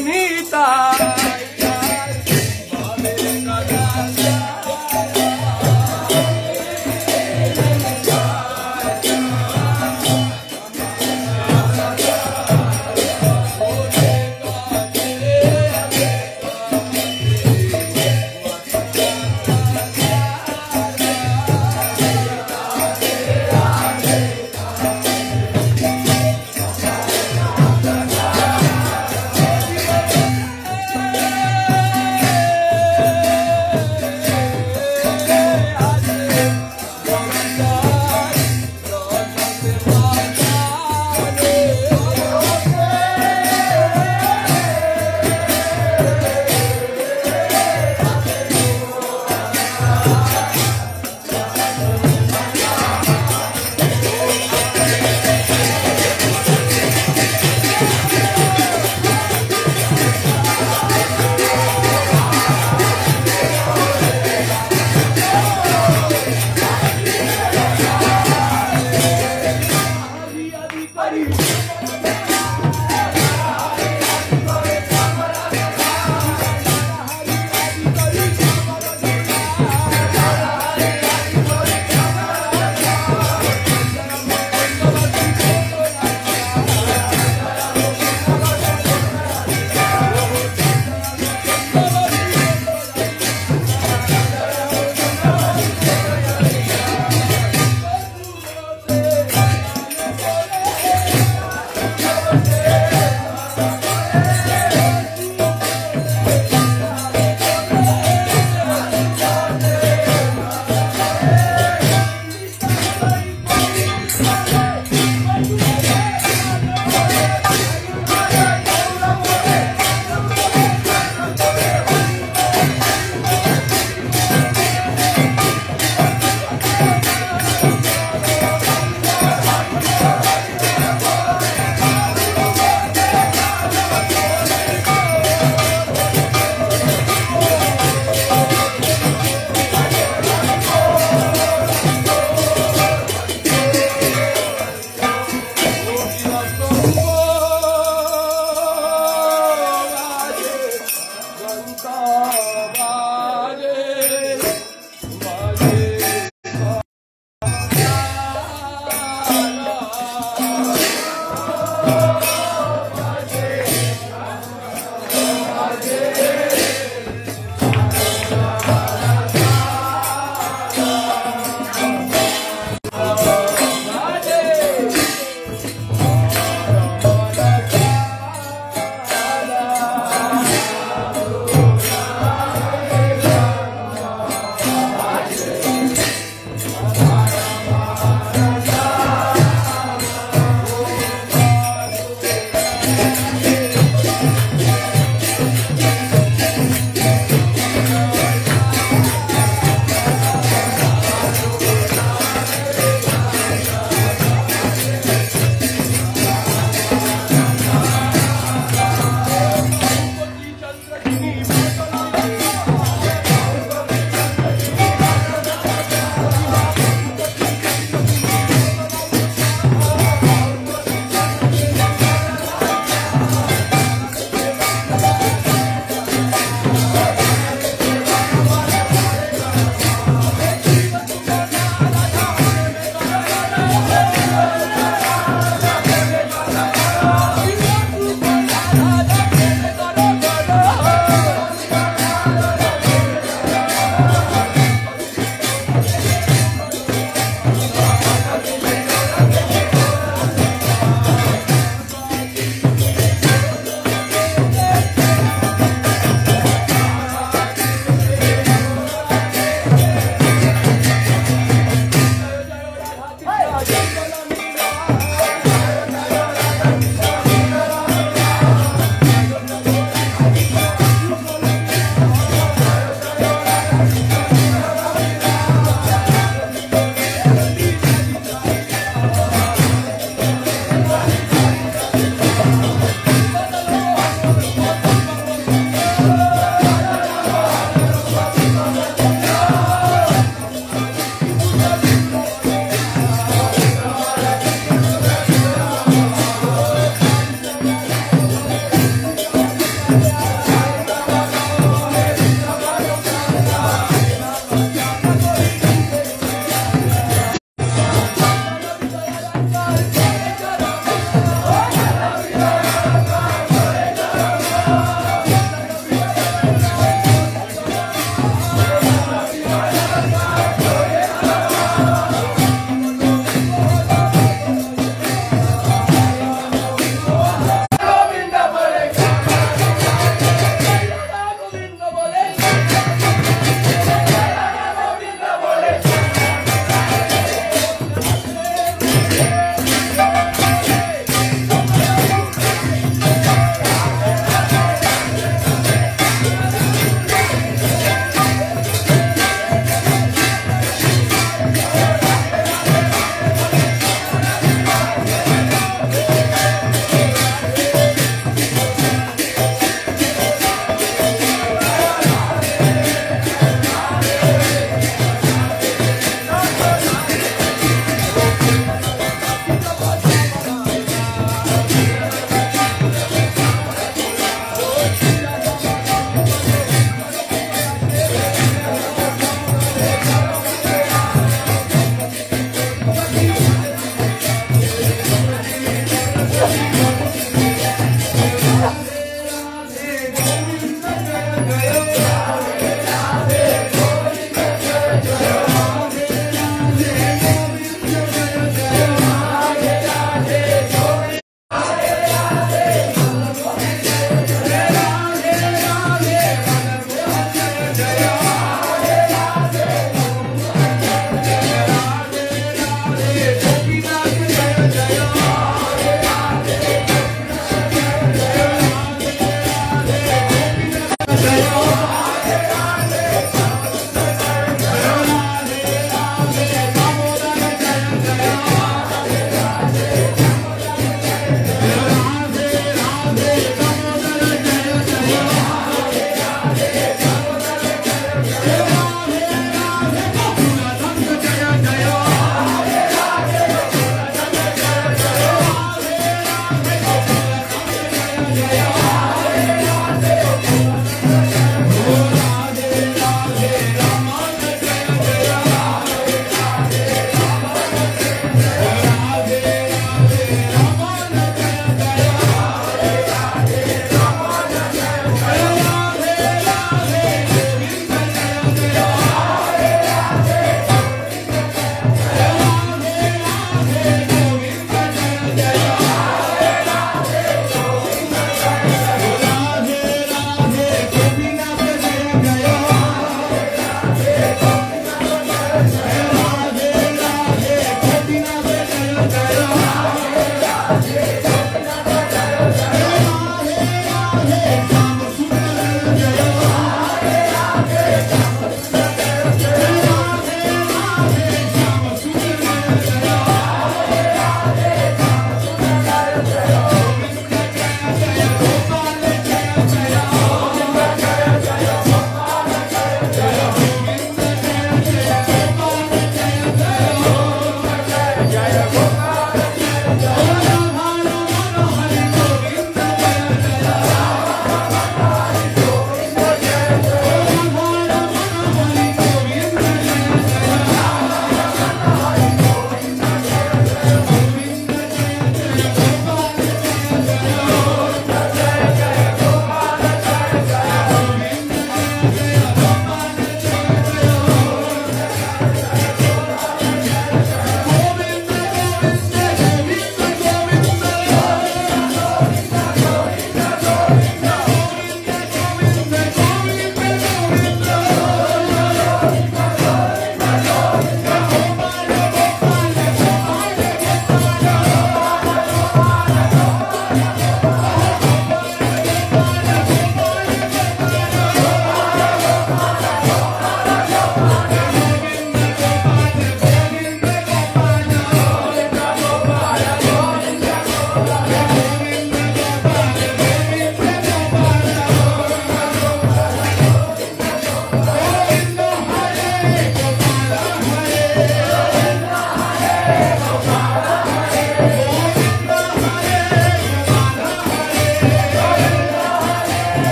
Speaker 2: Nita